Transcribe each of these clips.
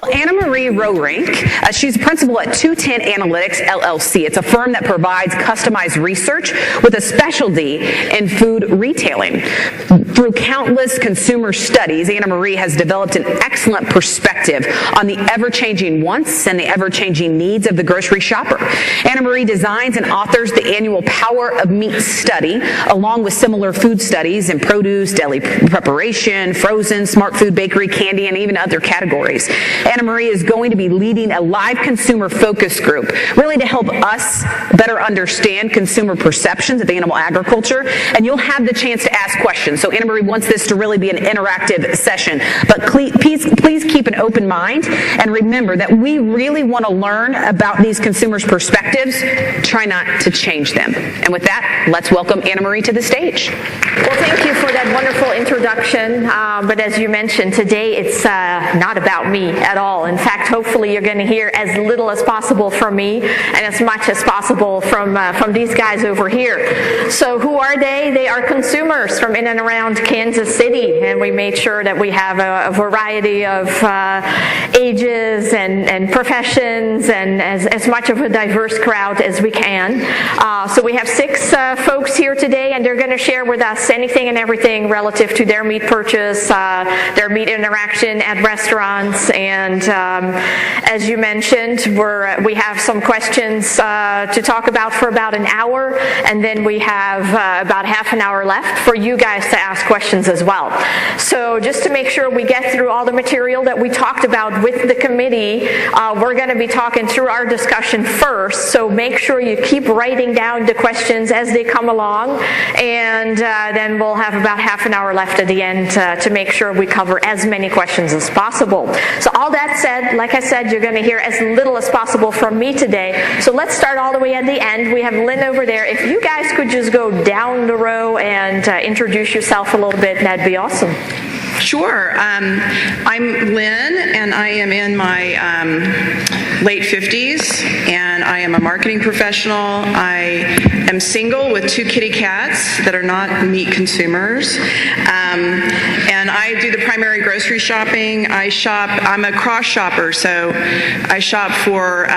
Well, Anna Marie Roerink, she's principal at 210 Analytics, LLC. It's a firm that provides customized research with a specialty in food retailing. Through countless consumer studies, Anna Marie has developed an excellent perspective on the ever-changing wants and the ever-changing needs of the grocery shopper. Anna Marie designs and authors the annual Power of Meat study, along with similar food studies in produce, deli preparation, frozen, smart food, bakery, candy, and even other categories. Anna Marie is going to be leading a live consumer focus group, really to help us better understand consumer perceptions of animal agriculture, and you'll have the chance to ask questions. So Anna Marie wants this to really be an interactive session, but please keep an open mind, and remember that we really want to learn about these consumers' perspectives, try not to change them. And with that, let's welcome Anna Marie to the stage. Well, thank you for that wonderful introduction, but as you mentioned, today it's not about me at all. In fact, hopefully you're going to hear as little as possible from me and as much as possible from these guys over here. So who are they? They are consumers from in and around Kansas City, and we made sure that we have a variety of ages and professions and as much of a diverse crowd as we can. So we have 6 folks here today, and they're going to share with us anything and everything relative to their meat purchase, their meat interaction at restaurants, and as you mentioned, we have some questions to talk about for about an hour, and then we have about half an hour left for you guys to ask questions as well. So just to make sure we get through all the material that we talked about with the committee, we're going to be talking through our discussion first, so make sure you keep writing down the questions as they come along, and then we'll have about half an hour left at the end to make sure we cover as many questions as possible. So all that said, like I said, you're going to hear as little as possible from me today. So let's start all the way at the end. We have Lynn over there. If you guys could just go down the row and introduce yourself a little bit, that'd be awesome. Sure. I'm Lynn, and I am in my late 50s, and I am a marketing professional. I am single with 2 kitty cats that are not meat consumers, and I do the primary grocery shopping. I'm a cross shopper, so I shop for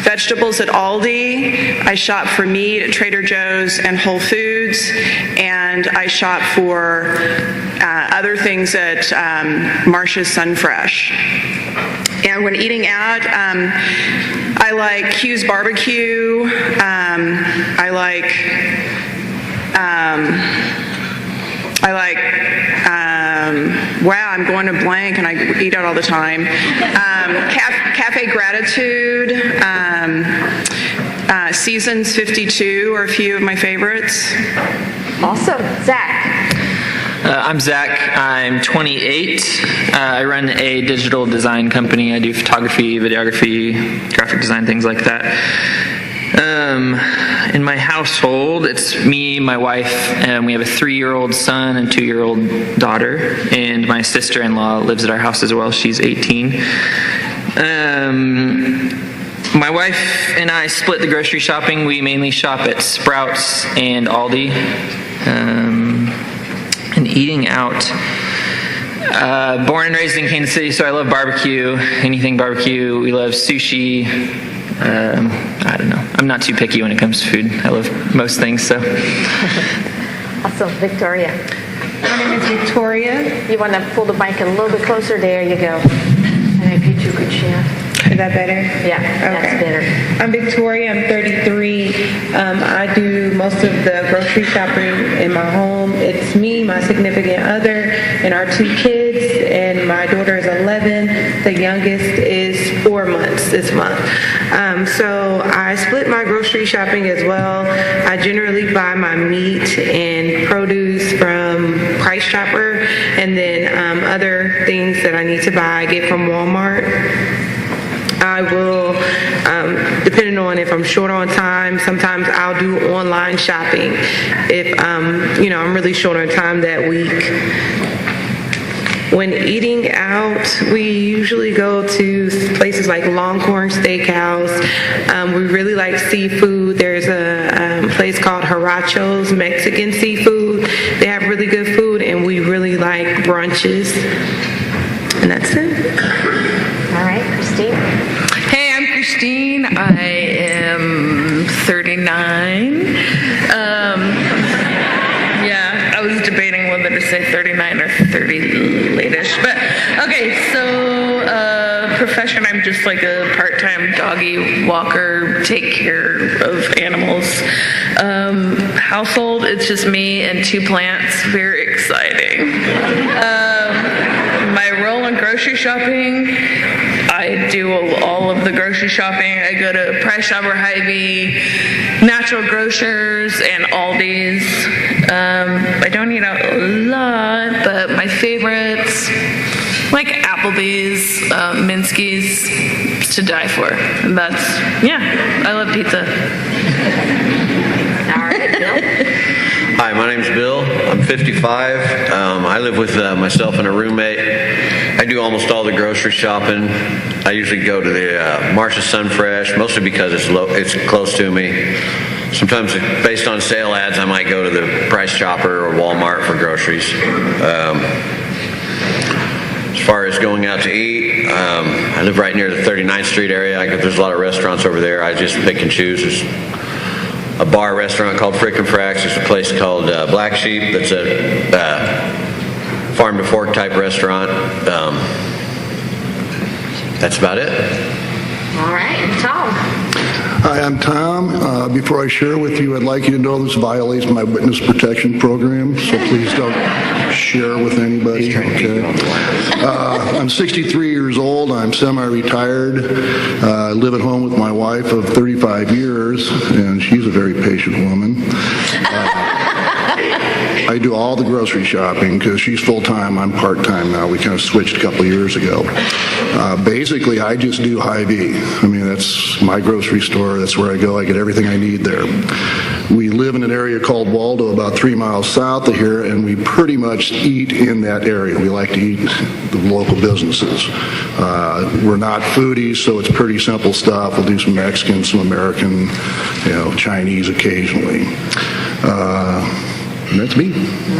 vegetables at Aldi, I shop for meat at Trader Joe's and Whole Foods, and I shop for other things at Marsh's Sunfresh. And when eating out, I like Q's Barbecue. Wow, I'm going to blank, and I eat out all the time. Cafe Gratitude, Seasons 52 are a few of my favorites. Awesome. Zach. I'm Zach. I'm 28. I run a digital design company. I do photography, videography, graphic design, things like that. In my household, it's me, my wife, and we have a 3-year-old son and 2-year-old daughter, and my sister-in-law lives at our house as well. She's 18. My wife and I split the grocery shopping. We mainly shop at Sprouts and Aldi. And eating out. Born and raised in Kansas City, so I love barbecue, anything barbecue. We love sushi. I don't know. I'm not too picky when it comes to food. I love most things, so. Awesome. Victoria. My name is Victoria. You want to pull the mic a little bit closer? There you go. And if you could share. Is that better? Yeah, that's better. I'm Victoria. I'm 33. I do most of the grocery shopping in my home. It's me, my significant other, and our 2 kids, and my daughter is 11. The youngest is 4 months this month. So I split my grocery shopping as well. I generally buy my meat and produce from Price Chopper, and then other things that I need to buy I get from Walmart. I will, depending on if I'm short on time, sometimes I'll do online shopping if, I'm really short on time that week. When eating out, we usually go to places like Longhorn Steakhouse. We really like seafood. There's a place called Haracho's Mexican Seafood. They have really good food, and we really like brunches. And that's it. right, Christine. Hey, I'm Christine. I am 39. Yeah, I was debating whether to say 39 or 30 late-ish. But, okay, so profession, I'm just like a part-time doggy walker, take care of animals. Household, it's just me and 2 plants. Very exciting. My role in grocery shopping, I do all of the grocery shopping. I go to Price Chopper, Hy-Vee, Natural Grocers, and Aldi's. I don't eat out a lot, but my favorites, like Applebee's, Minsky's, to die for. And that's, yeah, I love pizza. All right, Bill. Hi, my name's Bill. I'm 55. I live with myself and a roommate. I do almost all the grocery shopping. I usually go to the Marshall Sunfresh, mostly because it's close to me. Sometimes, based on sale ads, I might go to the Price Chopper or Walmart for groceries. As far as going out to eat, I live right near the 39th Street area. There's a lot of restaurants over there. I just pick and choose. There's a bar restaurant called Frickin' Fracks. There's a place called Black Sheep that's a farm to fork type restaurant. That's about it. All right, Tom. Hi, I'm Tom. Before I share with you, I'd like you to know this violates my witness protection program, so please don't share with anybody. Okay? I'm 63 years old. I'm semi-retired. I live at home with my wife of 35 years, and she's a very patient woman. I do all the grocery shopping because she's full-time, I'm part-time now. We kind of switched a couple of years ago. Basically, I just do Hy-Vee. I mean, that's my grocery store. That's where I go. I get everything I need there. We live in an area called Waldo, about 3 miles south of here, and we pretty much eat in that area. We like to eat the local businesses. We're not foodies, so it's pretty simple stuff. We'll do some Mexican, some American, Chinese occasionally. And that's me.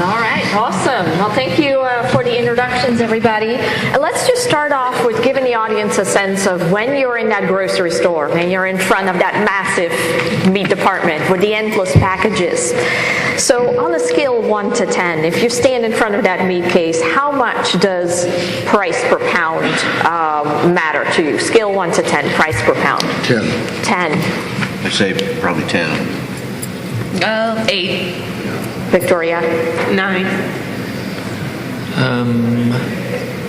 All right, awesome. Well, thank you for the introductions, everybody. And let's just start off with giving the audience a sense of when you're in that grocery store and you're in front of that massive meat department with the endless packages. So on a scale of 1 to 10, if you stand in front of that meat case, how much does price per pound matter to you? Scale 1 to 10, price per pound. 10. 10. I'd say probably 10. 8. Victoria? 9.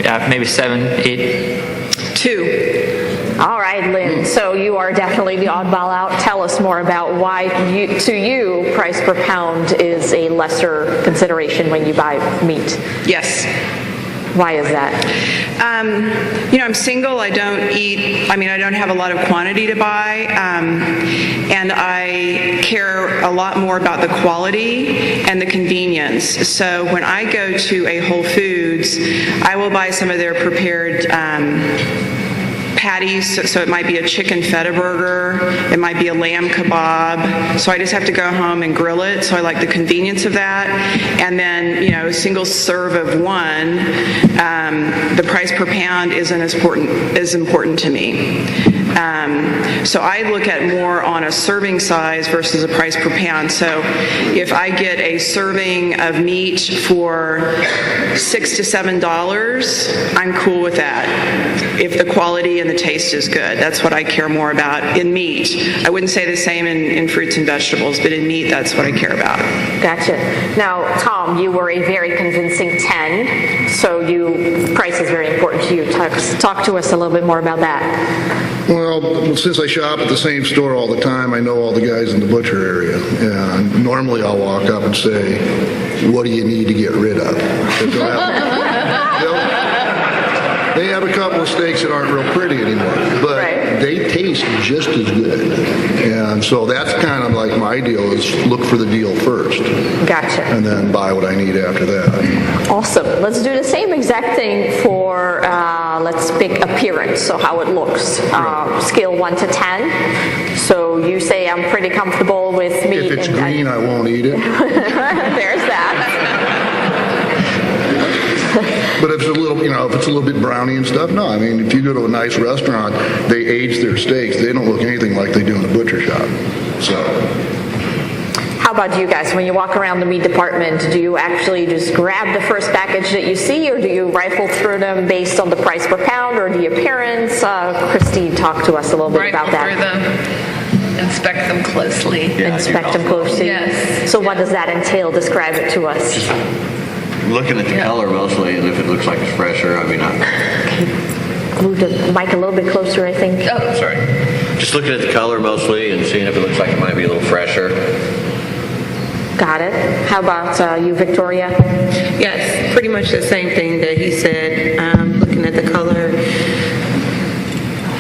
Yeah, maybe 7, 8. 2. All right, Lynn. So you are definitely the oddball out. Tell us more about why, to you, price per pound is a lesser consideration when you buy meat. Yes. Why is that? I'm single. I don't have a lot of quantity to buy, and I care a lot more about the quality and the convenience. So when I go to a Whole Foods, I will buy some of their prepared patties, so it might be a chicken feta burger, it might be a lamb kebab, so I just have to go home and grill it, so I like the convenience of that. And then, a single serve of one, the price per pound isn't as important to me. So I look at more on a serving size versus a price per pound. So if I get a serving of meat for $6 to $7, I'm cool with that. If the quality and the taste is good, that's what I care more about in meat. I wouldn't say the same in fruits and vegetables, but in meat, that's what I care about. Gotcha. Now, Tom, you were a very convincing 10, so price is very important to you. Talk to us a little bit more about that. Well, since I shop at the same store all the time, I know all the guys in the butcher area. And normally I'll walk up and say, what do you need to get rid of? They have a couple of steaks that aren't real pretty anymore, but they taste just as good. And so that's kind of like my deal, is look for the deal first. Gotcha. And then buy what I need after that. Awesome. Let's do the same exact thing for, let's pick appearance, so how it looks. Scale 1 to 10. So you say I'm pretty comfortable with meat. If it's green, I won't eat it. There's that. But if it's a little, if it's a little bit browny and stuff, no. I mean, if you go to a nice restaurant, they age their steaks. They don't look anything like they do in a butcher shop. So. How about you guys? When you walk around the meat department, do you actually just grab the first package that you see, or do you rifle through them based on the price per pound, or do your parents? Christine, talk to us a little bit about that. Rifle through them, inspect them closely. Inspect them closely. Yes. So what does that entail? Describe it to us. Just looking at the color mostly, and if it looks like it's fresher, I mean, Move the mic a little bit closer, I think. Oh, sorry. Just looking at the color mostly and seeing if it looks like it might be a little fresher. Got it. How about you, Victoria? Yes, pretty much the same thing that he said, looking at the color.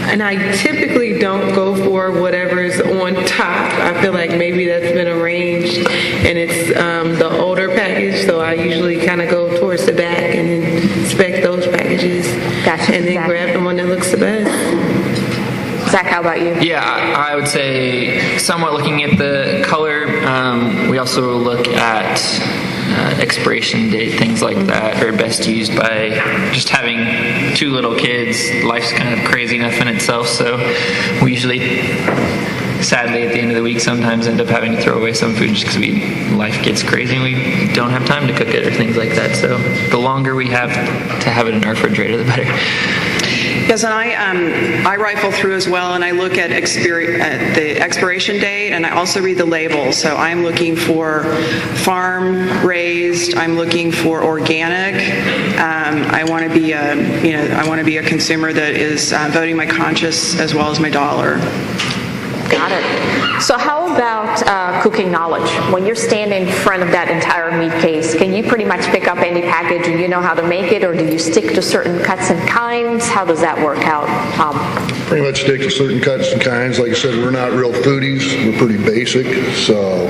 And I typically don't go for whatever's on top. I feel like maybe that's been arranged and it's the older package, so I usually kind of go towards the back and then inspect those packages. Gotcha. And then grab the one that looks the best. Zach, how about you? Yeah, I would say somewhat looking at the color. We also look at expiration date, things like that, are best used by just having 2 little kids. Life's kind of crazy enough in itself, so we usually, sadly, at the end of the week, sometimes end up having to throw away some food just because life gets crazy and we don't have time to cook it or things like that. So the longer we have to have it in our refrigerator, the better. Yes, and I rifle through as well, and I look at the expiration date, and I also read the label. So I'm looking for farm raised. I'm looking for organic. I want to be a consumer that is voting my conscience as well as my dollar. Got it. So how about cooking knowledge? When you're standing in front of that entire meat case, can you pretty much pick up any package and you know how to make it, or do you stick to certain cuts and kinds? How does that work out, Tom? Pretty much stick to certain cuts and kinds. Like I said, we're not real foodies. We're pretty basic, so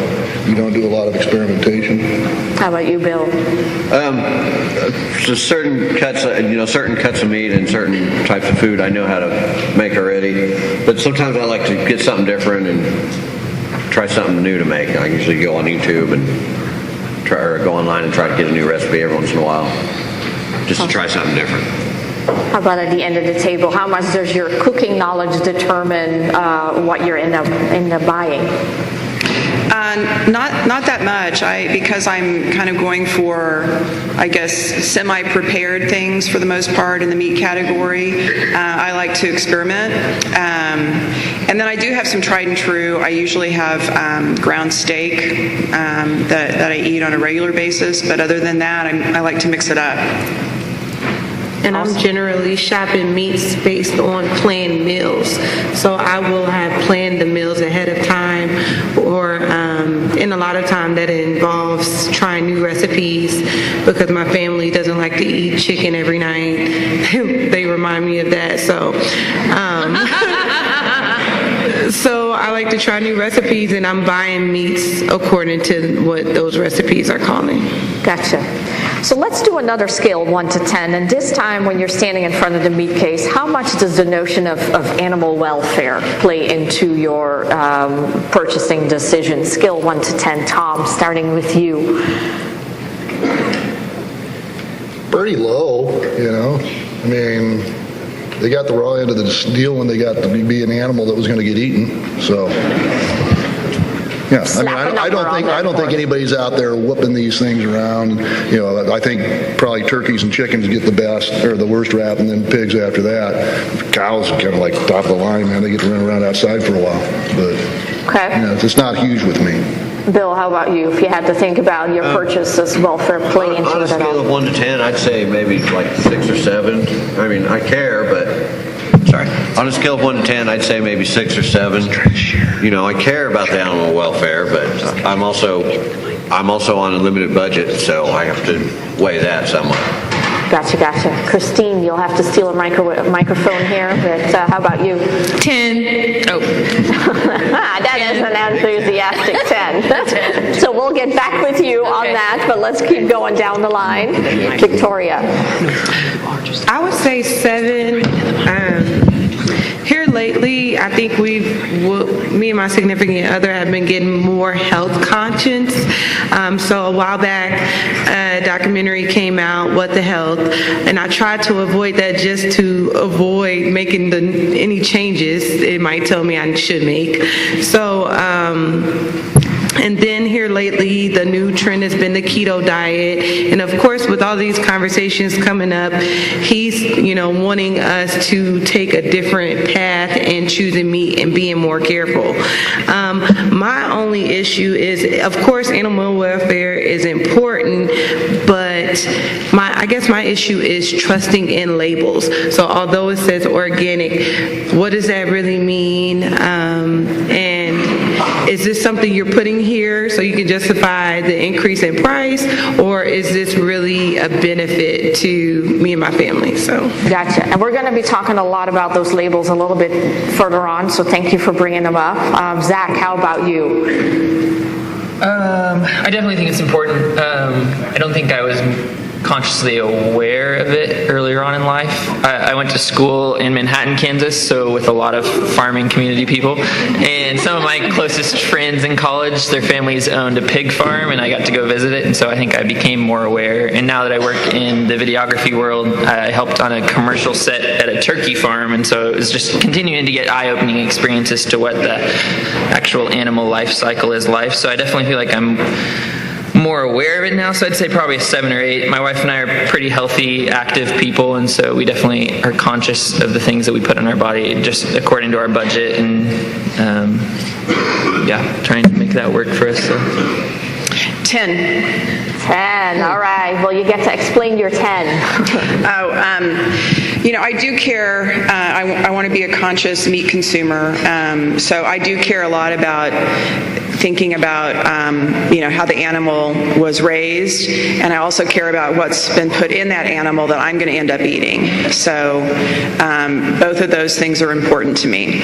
we don't do a lot of experimentation. How about you, Bill? So certain cuts of meat and certain types of food I know how to make already. But sometimes I like to get something different and try something new to make. I usually go on YouTube and go online and try to get a new recipe every once in a while, just to try something different. How about at the end of the table? How much does your cooking knowledge determine what you're end up buying? Not that much, because I'm kind of going for, I guess, semi-prepared things for the most part in the meat category. I like to experiment. And then I do have some tried and true. I usually have ground steak that I eat on a regular basis, but other than that, I like to mix it up. And I'm generally shopping meats based on planned meals. So I will have planned the meals ahead of time, and a lot of time that involves trying new recipes because my family doesn't like to eat chicken every night. They remind me of that. So I like to try new recipes, and I'm buying meats according to what those recipes are calling. Gotcha. So let's do another scale, 1 to 10, and this time when you're standing in front of the meat case, how much does the notion of animal welfare play into your purchasing decision? Scale 1 to 10, Tom, starting with you. Pretty low, I mean, they got the raw end of the deal when they got to be an animal that was going to get eaten, so... Yeah, I mean, I don't think anybody's out there whooping these things around. I think probably turkeys and chickens get the best or the worst rap, and then pigs after that. Cows are kind of like top of the line, man. They get to run around outside for a while, but it's not huge with me. Bill, how about you? If you had to think about your purchase, does welfare play into it at all? On a scale of 1 to 10, I'd say maybe like 6 or 7. I mean, I care, but. On a scale of 1 to 10, I'd say maybe 6 or 7. I care about the animal welfare, but I'm also on a limited budget, so I have to weigh that somewhat. Gotcha. Christine, you'll have to steal a microphone here, but how about you? 10. Oh. That is an enthusiastic 10. So we'll get back with you on that, but let's keep going down the line. Victoria. I would say 7. Here lately, I think me and my significant other have been getting more health conscious. So a while back, a documentary came out, What the Health, and I tried to avoid that just to avoid making any changes it might tell me I should make. So, and then here lately, the new trend has been the keto diet. And of course, with all these conversations coming up, he's, wanting us to take a different path and choosing meat and being more careful. My only issue is, of course, animal welfare is important, but I guess my issue is trusting in labels. So although it says organic, what does that really mean? And is this something you're putting here so you can justify the increase in price, or is this really a benefit to me and my family? So Gotcha. And we're going to be talking a lot about those labels a little bit further on, so thank you for bringing them up. Zach, how about you? I definitely think it's important. I don't think I was consciously aware of it earlier on in life. I went to school in Manhattan, Kansas, so with a lot of farming community people. And some of my closest friends in college, their families owned a pig farm, and I got to go visit it, and so I think I became more aware. And now that I work in the videography world, I helped on a commercial set at a turkey farm, and so it was just continuing to get eye-opening experiences to what the actual animal life cycle is like. So I definitely feel like I'm more aware of it now, so I'd say probably a 7 or 8. My wife and I are pretty healthy, active people, and so we definitely are conscious of the things that we put in our body just according to our budget, and trying to make that work for us. So. 10. 10, all right. Well, you get to explain your 10. I do care. I want to be a conscious meat consumer, so I do care a lot about thinking about how the animal was raised, and I also care about what's been put in that animal that I'm going to end up eating. So both of those things are important to me.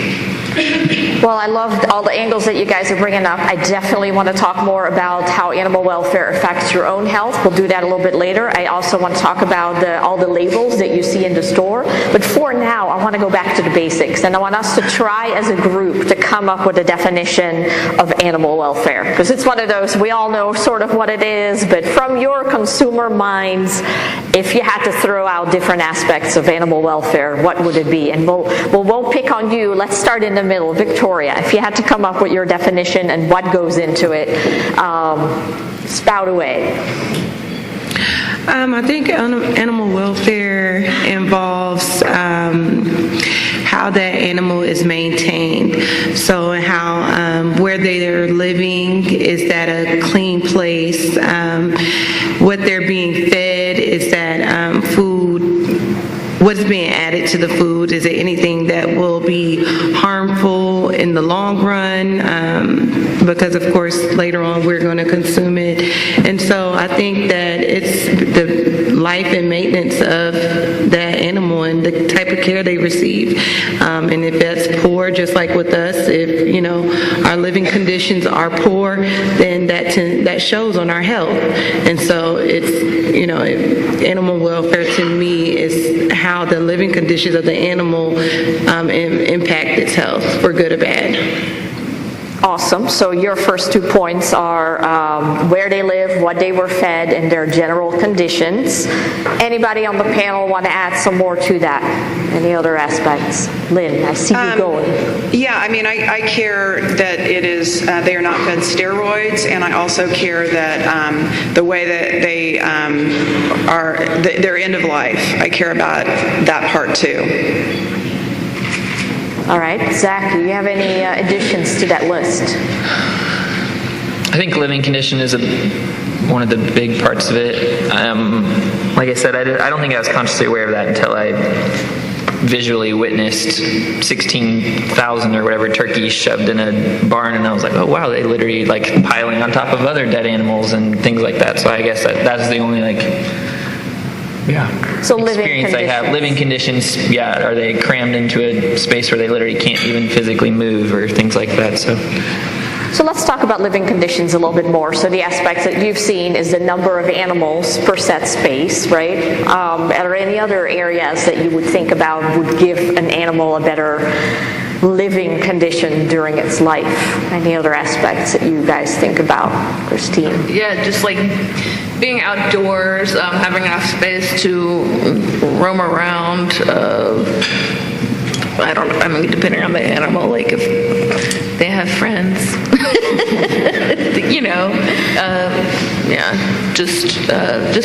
Well, I loved all the angles that you guys are bringing up. I definitely want to talk more about how animal welfare affects your own health. We'll do that a little bit later. I also want to talk about all the labels that you see in the store. But for now, I want to go back to the basics, and I want us to try as a group to come up with a definition of animal welfare. Because it's one of those, we all know sort of what it is, but from your consumer minds, if you had to throw out different aspects of animal welfare, what would it be? And we'll won't pick on you. Let's start in the middle. Victoria, if you had to come up with your definition and what goes into it, spout away. I think animal welfare involves how that animal is maintained. So how where they are living, is that a clean place? What they're being fed, is that food? What's being added to the food? Is it anything that will be harmful in the long run? Because of course later on we're going to consume it. And so I think that it's the life and maintenance of that animal and the type of care they receive. And if that's poor, just like with us, if our living conditions are poor, then that shows on our health. And so it's animal welfare to me is how the living conditions of the animal impact its health, for good or bad. Awesome. So your first 2 points are where they live, what they were fed, and their general conditions. Anybody on the panel want to add some more to that? Any other aspects? Lynn, I see you going. Yeah, I care that it is they are not fed steroids, and I also care that the way that they are their end of life. I care about that part too. All right, Zach, do you have any additions to that list? I think living condition is one of the big parts of it. Like I said, I don't think I was consciously aware of that until I visually witnessed 16,000 or whatever turkeys shoved in a barn, and I was like, oh wow, they literally piling on top of other dead animals and things like that. So I guess that's the only So experience I have. Living conditions, are they crammed into a space where they literally can't even physically move or things like that? So let's talk about living conditions a little bit more. So the aspects that you've seen is the number of animals per set space, right? Are there any other areas that you would think about would give an animal a better living condition during its life? Any other aspects that you guys think about, Christine? Yeah, just like being outdoors, having enough space to roam around. I don't know, I mean, depending on the animal, like if they have friends, you know, just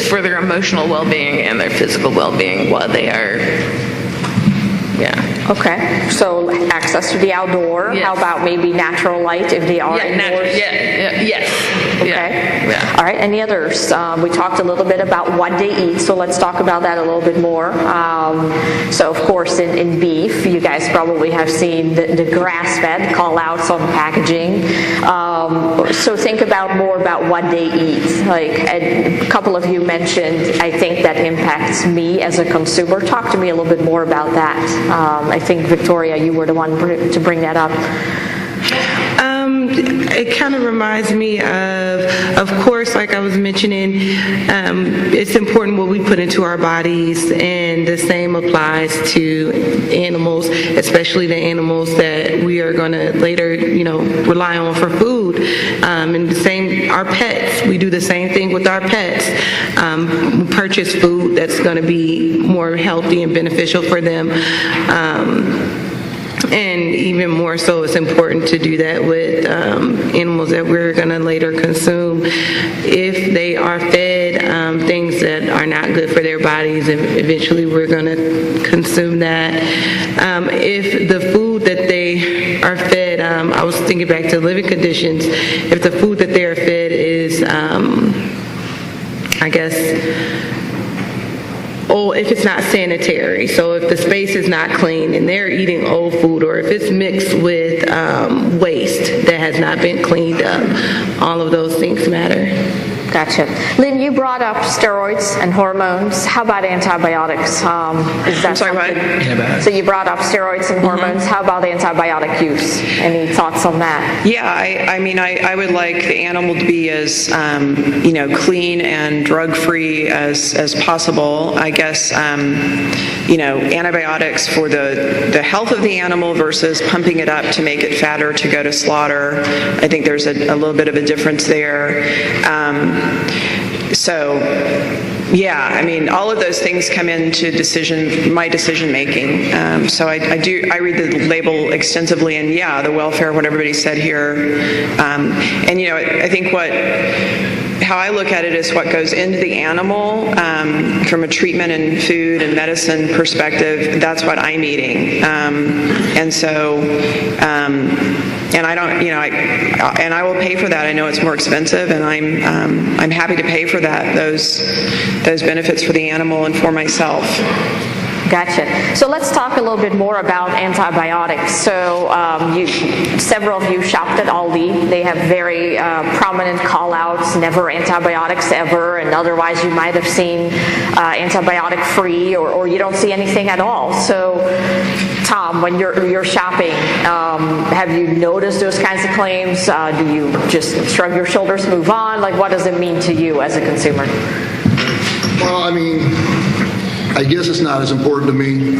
for their emotional well-being and their physical well-being while they are, Okay, so access to the outdoor. Yes. How about maybe natural light if they are indoors? Yes. Okay. Yeah. All right, any others? We talked a little bit about what they eat, so let's talk about that a little bit more. So of course in beef, you guys probably have seen the grass-fed call-outs on packaging. So think about more about what they eat. Like a couple of you mentioned, I think that impacts me as a consumer. Talk to me a little bit more about that. I think, Victoria, you were the one to bring that up. It kind of reminds me of course, like I was mentioning, it's important what we put into our bodies, and the same applies to animals, especially the animals that we are going to later, rely on for food. And the same, our pets, we do the same thing with our pets. We purchase food that's going to be more healthy and beneficial for them. And even more so, it's important to do that with animals that we're going to later consume. If they are fed things that are not good for their bodies, and eventually we're going to consume that. If the food that they are fed, I was thinking back to living conditions, if the food that they are fed is, if it's not sanitary, so if the space is not clean and they're eating old food, or if it's mixed with waste that has not been cleaned up, all of those things matter. Gotcha. Lynn, you brought up steroids and hormones. How about antibiotics? Is that I'm sorry, what? Antibiotics. So you brought up steroids and hormones. How about antibiotic use? Any thoughts on that? Yeah, I would like the animal to be as clean and drug-free as possible. I guess antibiotics for the health of the animal versus pumping it up to make it fatter to go to slaughter. I think there's a little bit of a difference there. All of those things come into my decision making. So I read the label extensively, and the welfare, what everybody said here. I think how I look at it is what goes into the animal from a treatment and food and medicine perspective. That's what I'm eating, and I don't, and I will pay for that. I know it's more expensive, and I'm happy to pay for that. Those benefits for the animal and for myself. Gotcha. So let's talk a little bit more about antibiotics. So several of you shopped at Aldi. They have very prominent call-outs, never antibiotics ever, and otherwise you might have seen antibiotic-free, or you don't see anything at all. So Tom, when you're shopping, have you noticed those kinds of claims? Do you just shrug your shoulders, move on? Like, what does it mean to you as a consumer? Well, I guess it's not as important to me.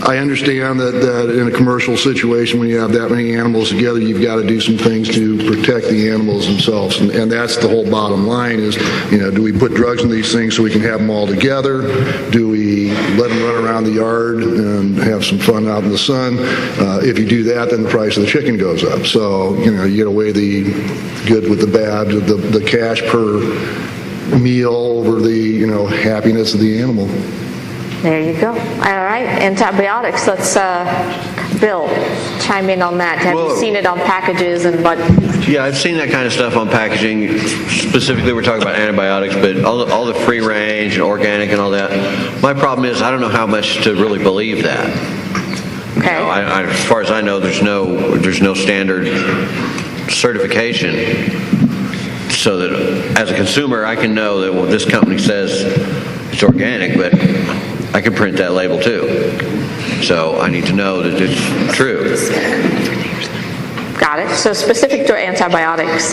I understand that in a commercial situation, when you have that many animals together, you've got to do some things to protect the animals themselves. And that's the whole bottom line is, do we put drugs in these things so we can have them all together? Do we let them run around the yard and have some fun out in the sun? If you do that, then the price of the chicken goes up. So, you get away the good with the bad, the cash per meal over the happiness of the animal. There you go. All right, antibiotics. Let's Bill, chime in on that. Have you seen it on packages and what? Yeah, I've seen that kind of stuff on packaging. Specifically, we're talking about antibiotics, but all the free range and organic and all that. My problem is I don't know how much to really believe that. Okay. As far as I know, there's no standard certification. So that as a consumer, I can know that this company says it's organic, but I can print that label too. So I need to know that it's true. Got it. So specific to antibiotics,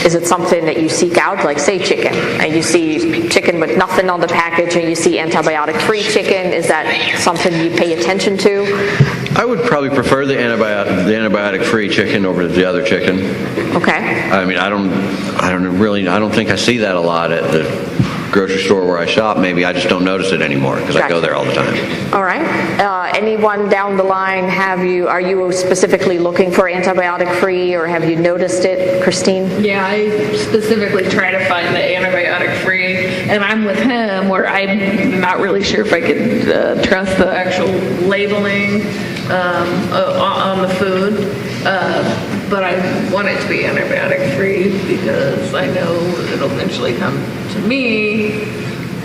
is it something that you seek out, like say chicken, and you see chicken with nothing on the package and you see antibiotic-free chicken? Is that something you pay attention to? I would probably prefer the antibiotic-free chicken over the other chicken. Okay. I mean, I don't think I see that a lot at the grocery store where I shop. Maybe I just don't notice it anymore because I go there all the time. All right. Anyone down the line, are you specifically looking for antibiotic-free, or have you noticed it, Christine? Yeah, I specifically try to find the antibiotic-free, and I'm with him where I'm not really sure if I could trust the actual labeling on the food, but I want it to be antibiotic-free because I know it'll eventually come to me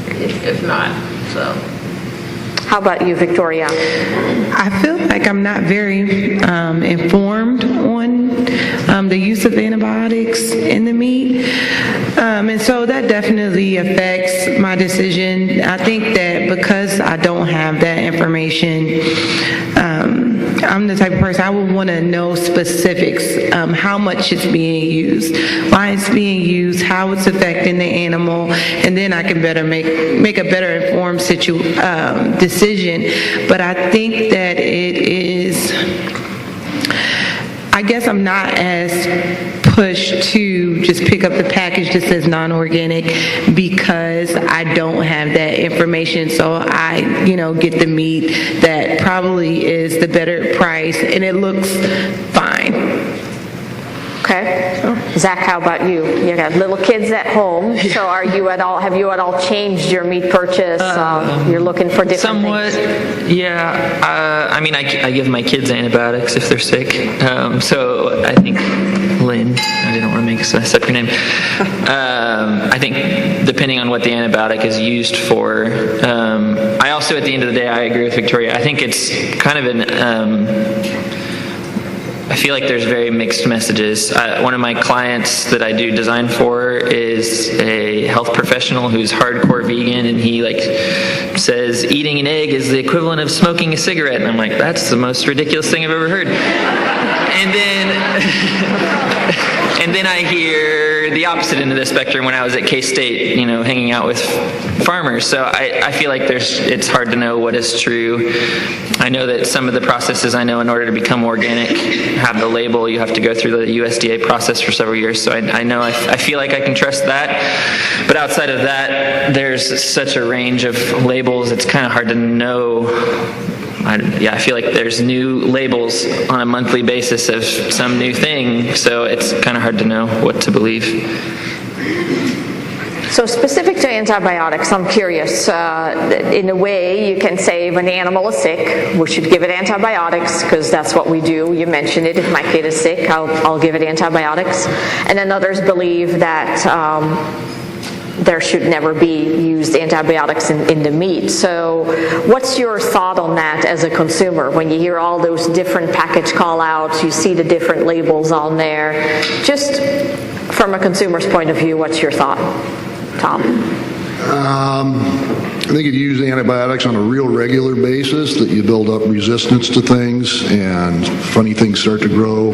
if not, so. How about you, Victoria? I feel like I'm not very informed on the use of antibiotics in the meat, and so that definitely affects my decision. I think that because I don't have that information, I'm the type of person, I would want to know specifics, how much it's being used, why it's being used, how it's affecting the animal, and then I can better make a better informed decision. But I think that it is, I guess I'm not as pushed to just pick up the package that says non-organic because I don't have that information. So I, get the meat that probably is the better price and it looks fine. Okay. Zach, how about you? You got little kids at home, so have you at all changed your meat purchase? You're looking for different somewhat, things? Yeah. I mean, I give my kids antibiotics if they're sick. So I think Lynn, I didn't want to make so I said your name. I think depending on what the antibiotic is used for, I also, at the end of the day, I agree with Victoria. I think it's kind of I feel like there's very mixed messages. One of my clients that I do design for is a health professional who's hardcore vegan, and he says eating an egg is the equivalent of smoking a cigarette, and I'm like, that's the most ridiculous thing I've ever heard. And then I hear the opposite end of the spectrum when I was at K-State, hanging out with farmers. So I feel like it's hard to know what is true. I know that some of the processes in order to become organic have the label. You have to go through the USDA process for several years. So I feel like I can trust that. But outside of that, there's such a range of labels. It's kind of hard to know. I feel like there's new labels on a monthly basis of some new thing, so it's kind of hard to know what to believe. So specific to antibiotics, I'm curious. In a way, you can say when the animal is sick, we should give it antibiotics because that's what we do. You mentioned it. If my kid is sick, I'll give it antibiotics. And then others believe that there should never be used antibiotics in the meat. So what's your thought on that as a consumer? When you hear all those different package call-outs, you see the different labels on there. Just from a consumer's point of view, what's your thought, Tom? I think if you use antibiotics on a real regular basis, that you build up resistance to things and funny things start to grow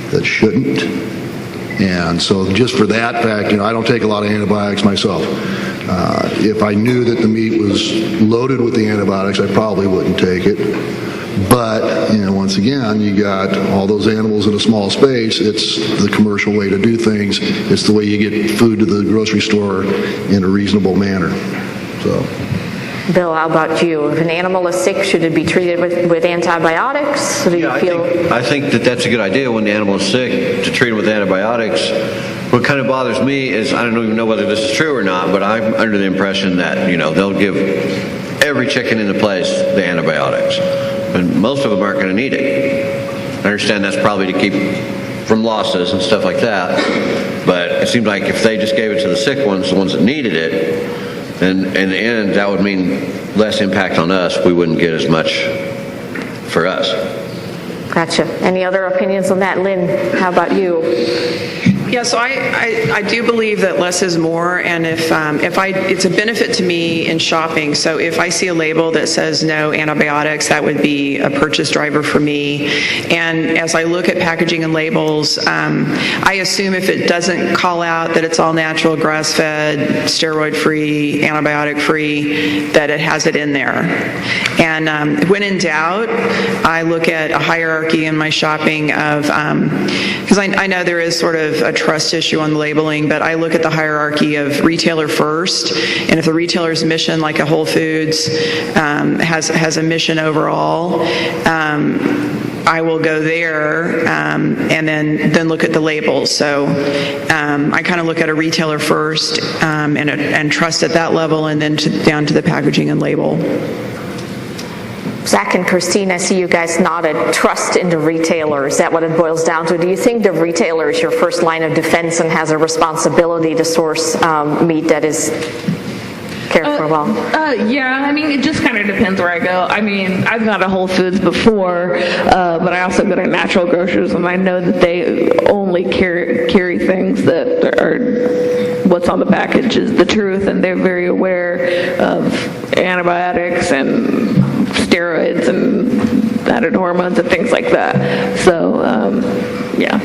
that shouldn't. And so just for that fact, I don't take a lot of antibiotics myself. If I knew that the meat was loaded with the antibiotics, I probably wouldn't take it. But, once again, you got all those animals in a small space. It's the commercial way to do things. It's the way you get food to the grocery store in a reasonable manner. So. Bill, how about you? If an animal is sick, should it be treated with antibiotics? I think that's a good idea when the animal is sick to treat it with antibiotics. What kind of bothers me is, I don't even know whether this is true or not, but I'm under the impression that, they'll give every chicken in the place the antibiotics. And most of them aren't going to need it. I understand that's probably to keep from losses and stuff like that. But it seems like if they just gave it to the sick ones, the ones that needed it, and in the end, that would mean less impact on us. We wouldn't get as much for us. Gotcha. Any other opinions on that? Lynn, how about you? Yeah, so I do believe that less is more, and if it's a benefit to me in shopping. So if I see a label that says no antibiotics, that would be a purchase driver for me. And as I look at packaging and labels, I assume if it doesn't call out that it's all natural, grass-fed, steroid-free, antibiotic-free, that it has it in there. And when in doubt, I look at a hierarchy in my shopping of, because I know there is sort of a trust issue on the labeling, but I look at the hierarchy of retailer first, and if the retailer's mission, like a Whole Foods, has a mission overall, I will go there and then look at the labels. So I kind of look at a retailer first and trust at that level, and then down to the packaging and label. Zach and Christine, I see you guys nodded. Trust in the retailer. Is that what it boils down to? Do you think the retailer is your first line of defense and has a responsibility to source meat that is cared for well? Yeah, I mean, it just kind of depends where I go. I mean, I've gone to Whole Foods before, but I also go to natural grocers, and I know that they only carry things that are what's on the package is the truth, and they're very aware of antibiotics and steroids and added hormones and things like that. So, yeah.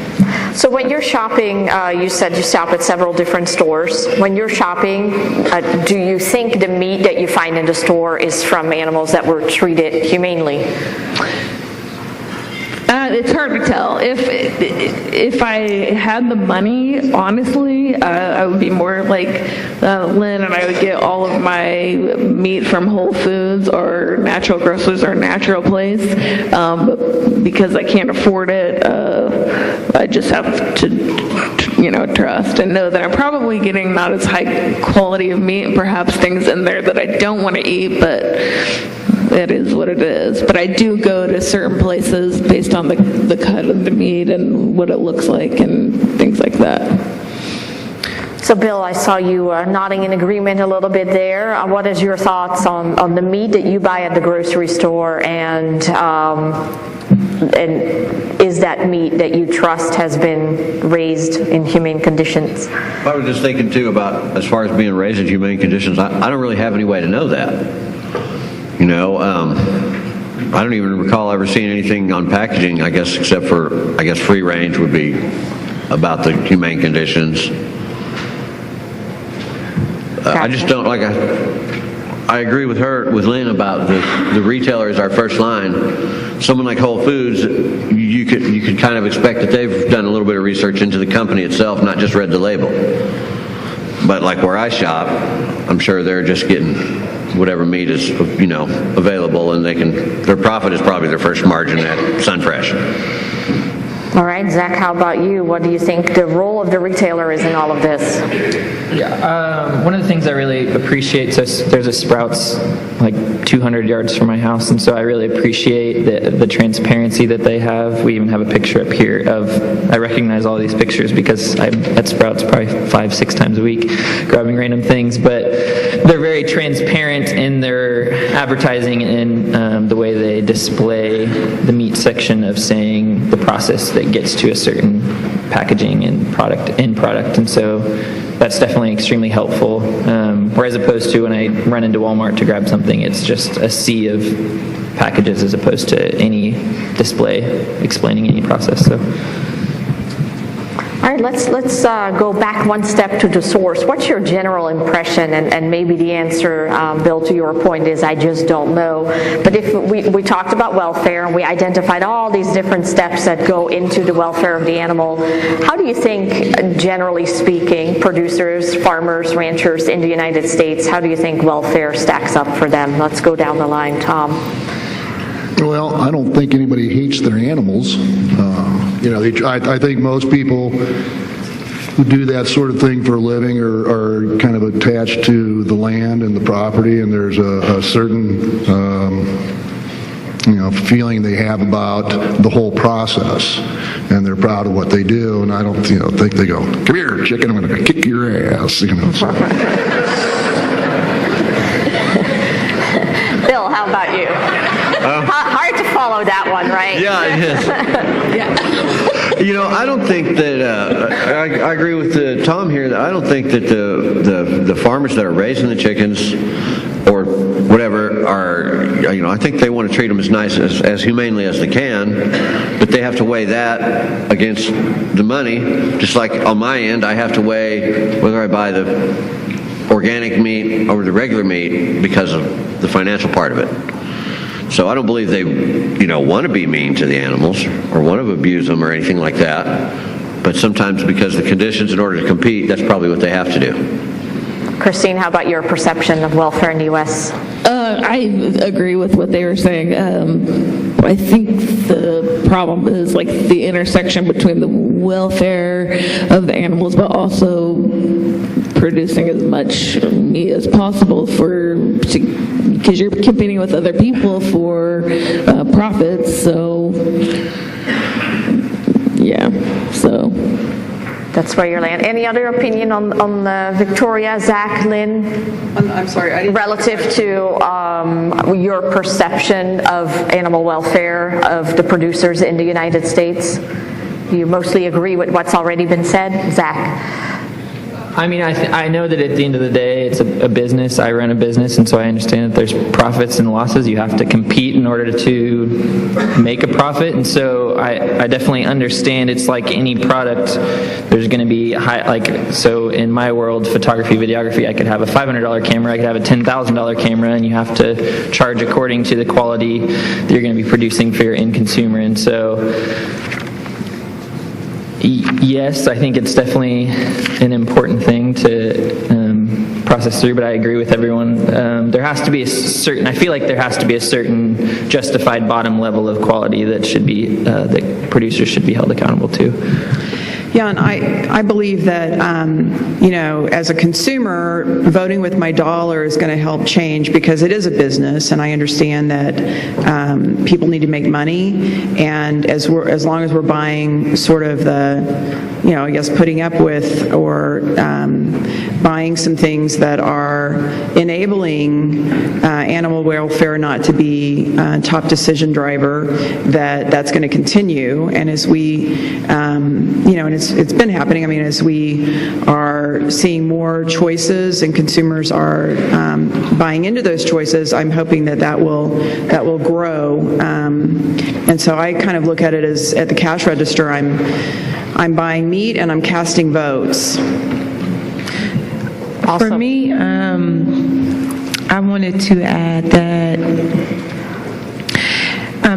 So when you're shopping, you said you shop at several different stores. When you're shopping, do you think the meat that you find in the store is from animals that were treated humanely? It's hard to tell. If I had the money, honestly, I would be more like Lynn, and I would get all of my meat from Whole Foods or natural grocers or natural place. But because I can't afford it, I just have to, trust and know that I'm probably getting not as high quality of meat, and perhaps things in there that I don't want to eat, but it is what it is. But I do go to certain places based on the cut of the meat and what it looks like and things like that. So Bill, I saw you nodding in agreement a little bit there. What is your thoughts on the meat that you buy at the grocery store, and is that meat that you trust has been raised in humane conditions? I was just thinking too about as far as being raised in humane conditions, I don't really have any way to know that. I don't even recall ever seeing anything on packaging, I guess, except for, free range would be about the humane conditions. I just don't, I agree with Lynn about the retailer is our first line. Someone like Whole Foods, you could kind of expect that they've done a little bit of research into the company itself, not just read the label. But like where I shop, I'm sure they're just getting whatever meat is, available, and their profit is probably their first margin at Sunfresh. All right, Zach, how about you? What do you think the role of the retailer is in all of this? Yeah, one of the things I really appreciate, so there's a Sprouts like 200 yards from my house, and so I really appreciate the transparency that they have. We even have a picture up here I recognize all these pictures because I'm at Sprouts probably 5-6 times a week grabbing random things, but they're very transparent in their advertising and the way they display the meat section of saying the process that gets to a certain packaging and end product, and so that's definitely extremely helpful. Whereas opposed to when I run into Walmart to grab something, it's just a sea of packages as opposed to any display explaining any process. So. All right, let's go back one step to the source. What's your general impression? And maybe the answer, Bill, to your point is I just don't know. But if we talked about welfare and we identified all these different steps that go into the welfare of the animal, how do you think, generally speaking, producers, farmers, ranchers in the United States, how do you think welfare stacks up for them? Let's go down the line, Tom. Well, I don't think anybody hates their animals. I think most people who do that sort of thing for a living are kind of attached to the land and the property, and there's a certain feeling they have about the whole process, and they're proud of what they do. And I don't think they go, "Come here, chicken, I'm going to kick your ass." So. Bill, how about you? Hard to follow that one, right? Yeah, it is. Yeah. I don't think that, I agree with Tom here, that I don't think that the farmers that are raising the chickens or whatever are, I think they want to treat them as nice, as humanely as they can, but they have to weigh that against the money. Just like on my end, I have to weigh whether I buy the organic meat over the regular meat because of the financial part of it. So I don't believe they, want to be mean to the animals or want to abuse them or anything like that. But sometimes because of the conditions, in order to compete, that's probably what they have to do. Christine, how about your perception of welfare in the U.S.? I agree with what they were saying. I think the problem is like the intersection between the welfare of the animals, but also producing as much meat as possible because you're competing with other people for profits. So, yeah. So. That's where you're landing. Any other opinion on Victoria, Zach, Lynn? I'm sorry. Relative to your perception of animal welfare of the producers in the United States? Do you mostly agree with what's already been said? Zach? I mean, I know that at the end of the day, it's a business. I run a business, and so I understand that there's profits and losses. You have to compete in order to make a profit, and so I definitely understand it's like any product. There's going to be so in my world, photography, videography, I could have a $500 camera, I could have a $10,000 camera, and you have to charge according to the quality that you're going to be producing for your end consumer, and so yes, I think it's definitely an important thing to process through, but I agree with everyone. There has to be I feel like there has to be a certain justified bottom level of quality that that producers should be held accountable to. Yeah, and I believe that, as a consumer, voting with my dollar is going to help change because it is a business, and I understand that people need to make money, and as long as we're buying sort of putting up with or buying some things that are enabling animal welfare not to be top decision driver, that's going to continue, and as we, and it's been happening. I mean, as we are seeing more choices and consumers are buying into those choices, I'm hoping that will grow. And so I kind of look at it as at the cash register, I'm buying meat and I'm casting votes. For me, I wanted to add that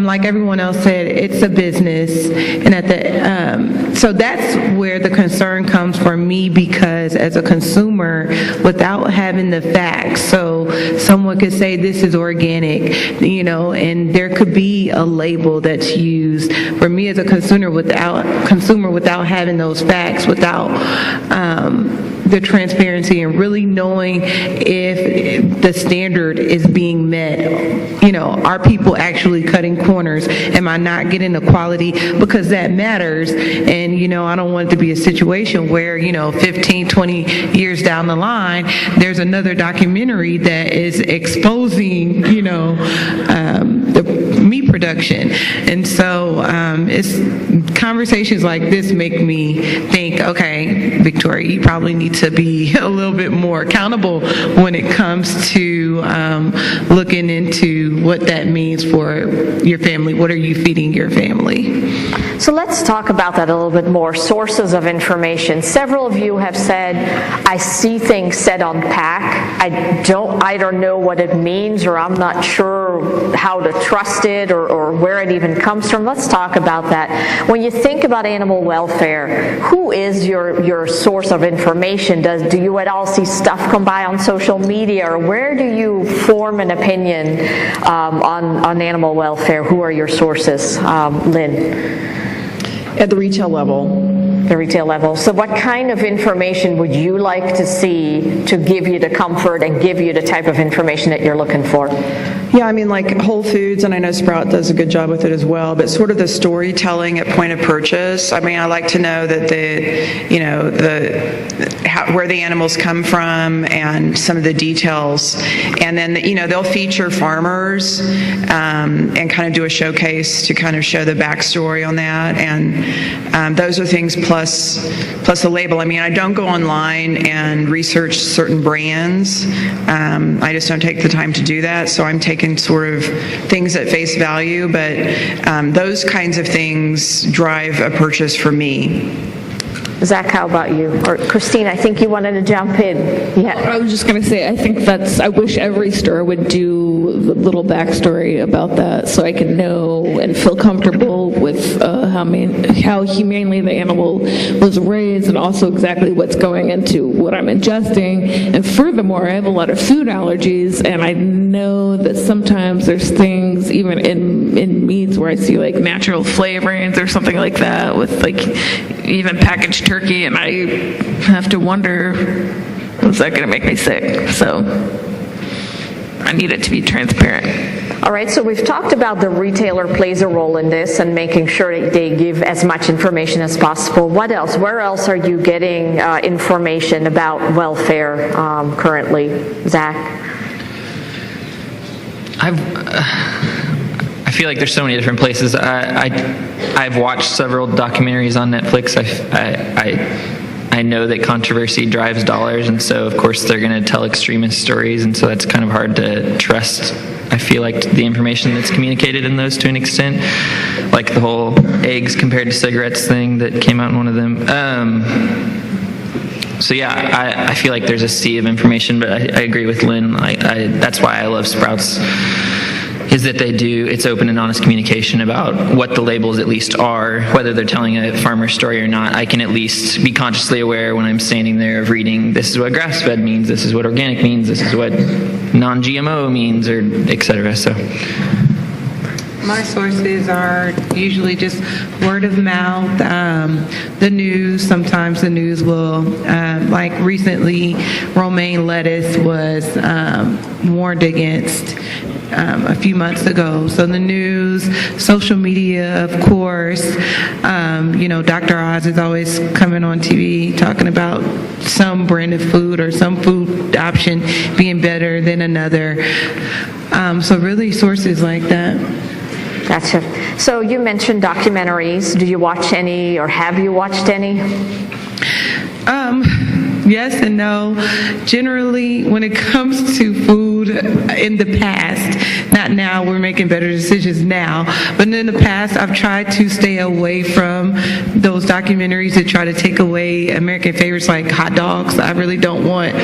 like everyone else said, it's a business, and so that's where the concern comes for me, because as a consumer, without having the facts, so someone could say this is organic, and there could be a label that's used. For me as a consumer, without having those facts, without the transparency and really knowing if the standard is being met, are people actually cutting corners? Am I not getting the quality? Because that matters. And, I don't want it to be a situation where, 15, 20 years down the line, there's another documentary that is exposing, the meat production. And so it's conversations like this make me think, okay, Victoria, you probably need to be a little bit more accountable when it comes to looking into what that means for your family. What are you feeding your family? So let's talk about that a little bit more. Sources of information. Several of you have said, I see things said on pack. I don't know what it means, or I'm not sure how to trust it or where it even comes from. Let's talk about that. When you think about animal welfare, who is your source of information? Do you at all see stuff come by on social media, or where do you form an opinion on animal welfare? Who are your sources? Lynn? At the retail level, the retail level. So what kind of information would you like to see to give you the comfort and give you the type of information that you're looking for? Yeah, I mean, like Whole Foods, and I know Sprout does a good job with it as well, but sort of the storytelling at point of purchase. I mean, I like to know that where the animals come from and some of the details. And then, they'll feature farmers and kind of do a showcase to kind of show the backstory on that. And those are things plus the label. I mean, I don't go online and research certain brands. I just don't take the time to do that. So I'm taking sort of things at face value, but those kinds of things drive a purchase for me. Zach, how about you? Or Christine, I think you wanted to jump in. Yeah. I was just going to say, I wish every store would do a little backstory about that so I can know and feel comfortable with how humanely the animal was raised and also exactly what's going into what I'm ingesting. And furthermore, I have a lot of food allergies, and I know that sometimes there's things even in meats where I see like natural flavorings or something like that with like even packaged turkey, and I have to wonder, is that going to make me sick? So I need it to be transparent. All right, so we've talked about the retailer plays a role in this and making sure that they give as much information as possible. What else? Where else are you getting information about welfare currently, Zach? I feel like there's so many different places. I've watched several documentaries on Netflix. I know that controversy drives dollars, and so of course they're going to tell extremist stories, and so that's kind of hard to trust. I feel like the information that's communicated in those to an extent, like the whole eggs compared to cigarettes thing that came out in one of them. So yeah, I feel like there's a sea of information, but I agree with Lynn. That's why I love Sprouts, is that it's open and honest communication about what the labels at least are, whether they're telling a farmer story or not. I can at least be consciously aware when I'm standing there of reading, this is what grass-fed means, this is what organic means, this is what non-GMO means, or et cetera. So my sources are usually just word of mouth, the news. Sometimes the news will, like recently, romaine lettuce was warned against a few months ago. So the news, social media, of course. Dr. Oz is always coming on TV talking about some brand of food or some food option being better than another. So really sources like that. Gotcha. So you mentioned documentaries. Do you watch any, or have you watched any? Yes and no. Generally, when it comes to food in the past, not now, we're making better decisions now, but in the past, I've tried to stay away from those documentaries that try to take away American favorites like hot dogs. I really don't want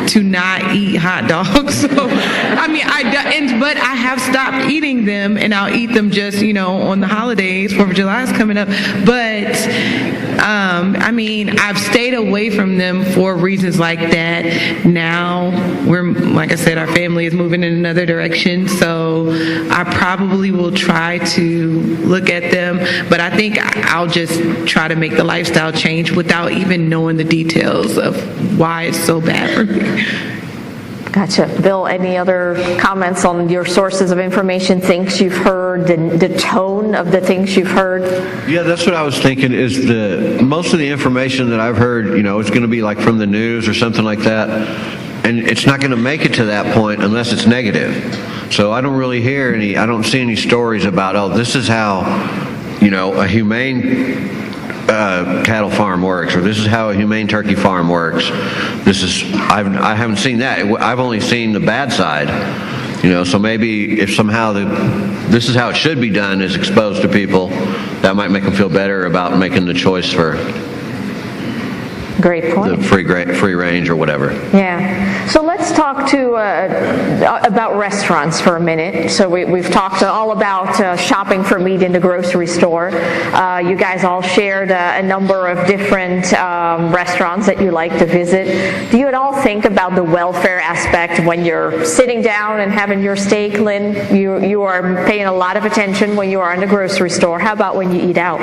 to not eat hot dogs. So, but I have stopped eating them, and I'll eat them just, on the holidays. 4th of July is coming up. But, I've stayed away from them for reasons like that. Now, like I said, our family is moving in another direction, so I probably will try to look at them, but I think I'll just try to make the lifestyle change without even knowing the details of why it's so bad for me. Gotcha. Bill, any other comments on your sources of information, things you've heard, the tone of the things you've heard? Yeah, that's what I was thinking, is most of the information that I've heard, it's going to be like from the news or something like that, and it's not going to make it to that point unless it's negative. So I don't really I don't see any stories about, this is how, a humane cattle farm works, or this is how a humane turkey farm works. I haven't seen that. I've only seen the bad side. So maybe if somehow this is how it should be done is exposed to people, that might make them feel better about making the choice for Great point. the free range or whatever. Yeah. So let's talk about restaurants for a minute. So we've talked all about shopping for meat in the grocery store. You guys all shared a number of different restaurants that you like to visit. Do you at all think about the welfare aspect when you're sitting down and having your steak, Lynn? You are paying a lot of attention when you are in the grocery store. How about when you eat out?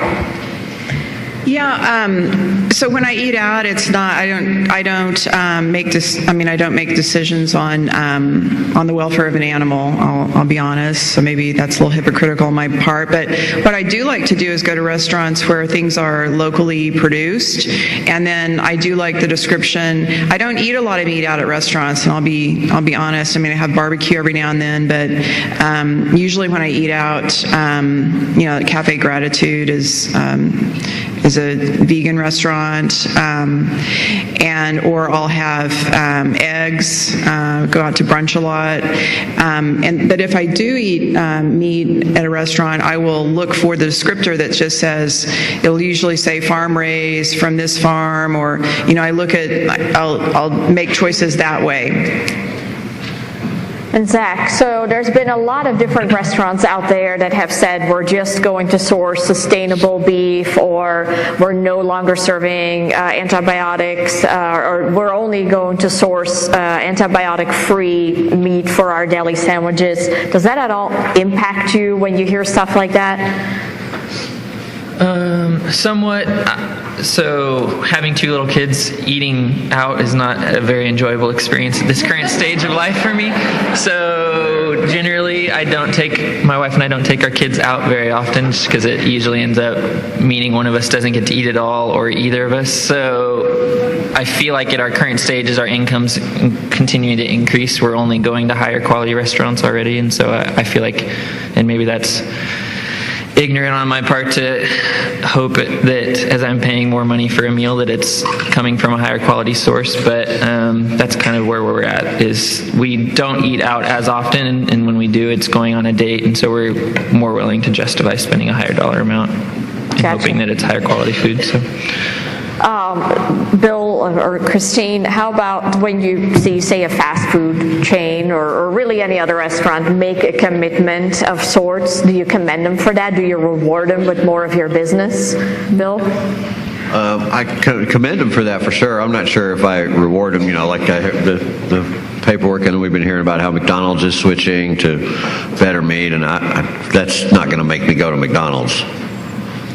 Yeah. So when I eat out, it's not. I don't make decisions on the welfare of an animal. I'll be honest. So maybe that's a little hypocritical on my part. But what I do like to do is go to restaurants where things are locally produced, and then I do like the description. I don't eat a lot of meat out at restaurants, and I'll be honest. I mean, I have barbecue every now and then, but usually when I eat out, Cafe Gratitude is a vegan restaurant, or I'll have eggs. Go out to brunch a lot, but if I do eat meat at a restaurant, I will look for the descriptor that just says, it'll usually say farm raised from this farm, or I'll make choices that way. And Zach, so there's been a lot of different restaurants out there that have said we're just going to source sustainable beef, or we're no longer serving antibiotics, or we're only going to source antibiotic-free meat for our deli sandwiches. Does that at all impact you when you hear stuff like that? Somewhat. So having 2 little kids, eating out is not a very enjoyable experience at this current stage of life for me. So generally, my wife and I don't take our kids out very often, just because it usually ends up meaning one of us doesn't get to eat at all, or either of us. So I feel like at our current stage, as our income's continuing to increase, we're only going to higher quality restaurants already. And so I feel like, and maybe that's ignorant on my part to hope that as I'm paying more money for a meal that it's coming from a higher quality source, but that's kind of where we're at. Is we don't eat out as often, and when we do, it's going on a date, and so we're more willing to justify spending a higher dollar amount and hoping that it's higher quality food. So Bill or Christine, how about when you see, say, a fast food chain or really any other restaurant make a commitment of sorts? Do you commend them for that? Do you reward them with more of your business, Bill? I commend them for that for sure. I'm not sure if I reward them, like the paperwork, and we've been hearing about how McDonald's is switching to better meat, and that's not going to make me go to McDonald's.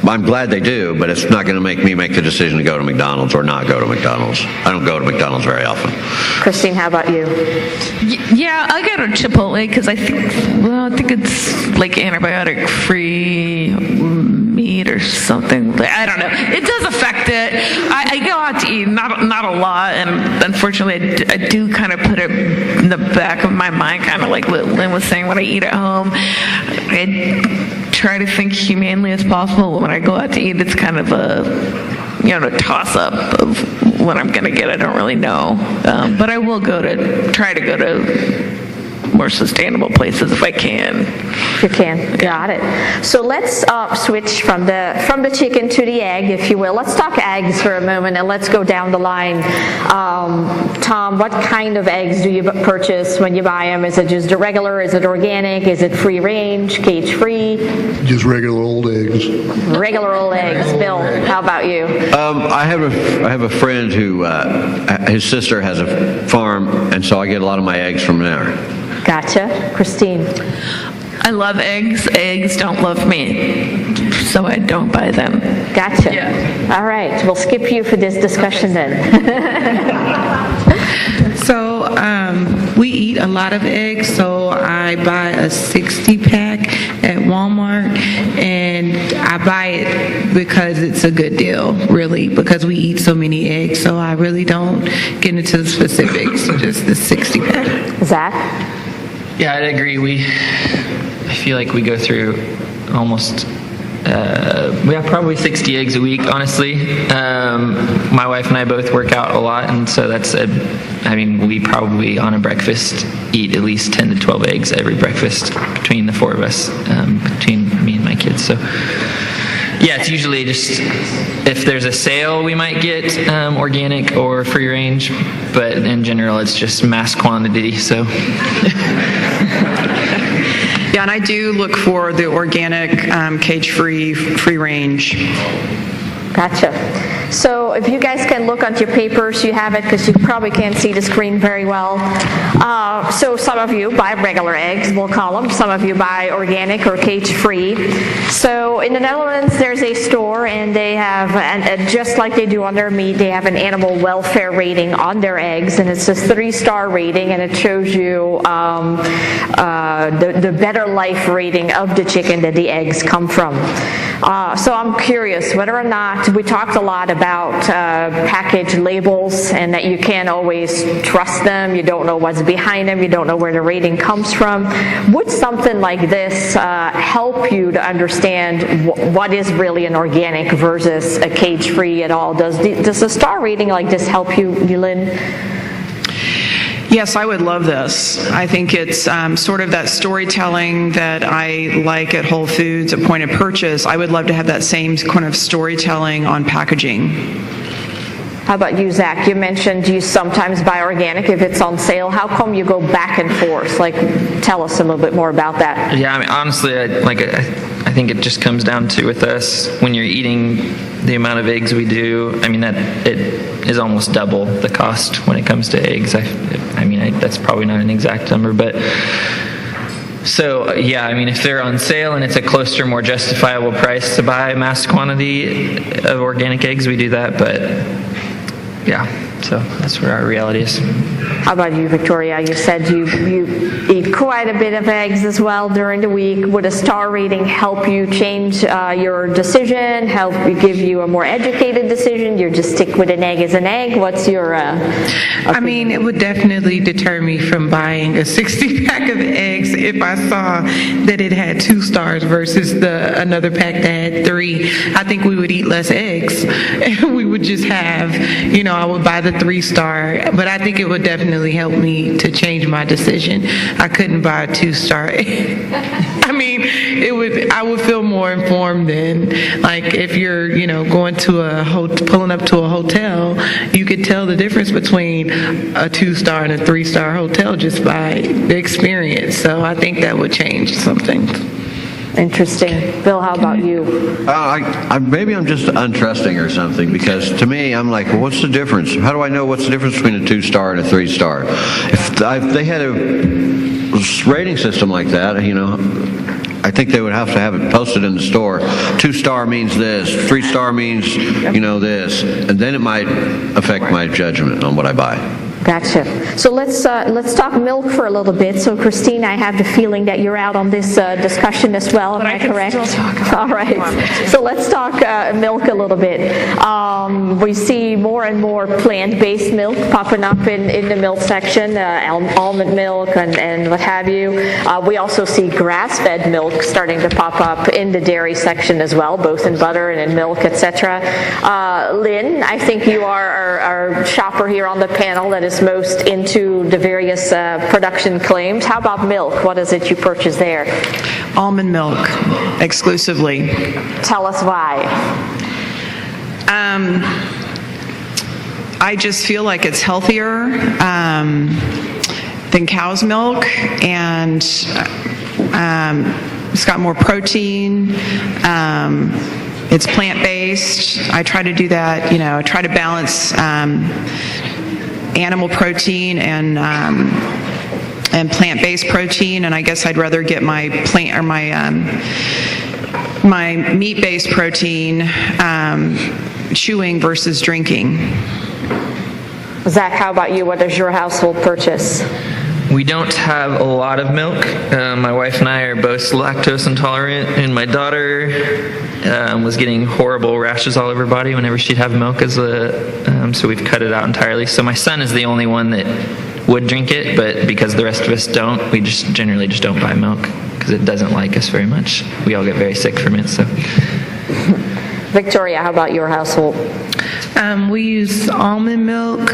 I'm glad they do, but it's not going to make me make the decision to go to McDonald's or not go to McDonald's. I don't go to McDonald's very often. Christine, how about you? Yeah, I go to Chipotle because I think it's like antibiotic-free meat or something. I don't know. It does affect it. I go out to eat, not a lot, and unfortunately, I do kind of put it in the back of my mind, kind of like what Lynn was saying, when I eat at home. I try to think humanely as possible. When I go out to eat, it's kind of a toss-up of what I'm going to get. I don't really know. But I will try to go to more sustainable places if I can. If you can. Got it. So let's switch from the chicken to the egg, if you will. Let's talk eggs for a moment, and let's go down the line. Tom, what kind of eggs do you purchase when you buy them? Is it just the regular? Is it organic? Is it free range, cage free? Just regular old eggs. Regular old eggs. Bill, how about you? I have a friend who his sister has a farm, and so I get a lot of my eggs from there. Gotcha. Christine. I love eggs. Eggs don't love me, so I don't buy them. Gotcha. Yeah. All right. We'll skip you for this discussion then. So we eat a lot of eggs, so I buy a 60-pack at Walmart, and I buy it because it's a good deal, really, because we eat so many eggs, so I really don't get into the specifics, just the 60-pack. Zach? Yeah, I'd agree. I feel like we go through almost, we have probably 60 eggs a week, honestly. My wife and I both work out a lot, and so we probably on a breakfast eat at least 10 to 12 eggs every breakfast between the 4 of us, between me and my kids. So yeah, it's usually just, if there's a sale, we might get organic or free range, but in general, it's just mass quantity, so. Yeah, and I do look for the organic, cage-free, free range. Gotcha. So if you guys can look on your papers, you have it because you probably can't see the screen very well. So some of you buy regular eggs, we'll call them. Some of you buy organic or cage-free. So in the Netherlands, there's a store, and they have, and just like they do on their meat, they have an animal welfare rating on their eggs, and it's a 3-star rating, and it shows you the better life rating of the chicken that the eggs come from. So I'm curious whether or not, we talked a lot about package labels and that you can't always trust them, you don't know what's behind them, you don't know where the rating comes from. Would something like this help you to understand what is really an organic versus a cage-free at all? Does a star rating like this help you, Lynn? Yes, I would love this. I think it's sort of that storytelling that I like at Whole Foods at point of purchase. I would love to have that same kind of storytelling on packaging. How about you, Zach? You mentioned you sometimes buy organic if it's on sale. How come you go back and forth? Like, tell us a little bit more about that. Yeah, I mean, honestly, I think it just comes down to, with us, when you're eating the amount of eggs we do, I mean, that it is almost double the cost when it comes to eggs. I mean, that's probably not an exact number, but so yeah, I mean, if they're on sale and it's a closer, more justifiable price to buy a mass quantity of organic eggs, we do that, but yeah, so that's where our reality is. How about you, Victoria? You said you eat quite a bit of eggs as well during the week. Would a star rating help you change your decision, help you give you a more educated decision? You just stick with an egg as an egg? What's your I mean, it would definitely deter me from buying a 60-pack of eggs if I saw that it had 2 stars versus another pack that had 3. I think we would eat less eggs. We would just have, I would buy the 3-star, but I think it would definitely help me to change my decision. I couldn't buy a 2-star. I mean, I would feel more informed then. Like if you're, going to pulling up to a hotel, you could tell the difference between a 2-star and a 3-star hotel just by the experience. So I think that would change something. Interesting. Bill, how about you? Maybe I'm just untrusting or something, because to me, I'm like, well, what's the difference? How do I know what's the difference between a 2-star and a 3-star? If they had a rating system like that, I think they would have to have it posted in the store. 2-star means this, 3-star means, this, and then it might affect my judgment on what I buy. Gotcha. So let's talk milk for a little bit. So Christine, I have the feeling that you're out on this discussion as well. Am I correct? All right. So let's talk milk a little bit. We see more and more plant-based milk popping up in the milk section, almond milk and what have you. We also see grass-fed milk starting to pop up in the dairy section as well, both in butter and in milk, etc. Lynn, I think you are our shopper here on the panel that is most into the various production claims. How about milk? What is it you purchase there? Almond milk, exclusively. Tell us why. I just feel like it's healthier than cow's milk, and it's got more protein. It's plant-based. I try to do that, I try to balance animal protein and plant-based protein, and I guess I'd rather get my my meat-based protein chewing versus drinking. Zach, how about you? What is your household purchase? We don't have a lot of milk. My wife and I are both lactose intolerant, and my daughter was getting horrible rashes all over her body whenever she'd have milk so we've cut it out entirely. So my son is the only one that would drink it, but because the rest of us don't, we just generally just don't buy milk because it doesn't like us very much. We all get very sick from it. So, Victoria, how about your household? We use almond milk,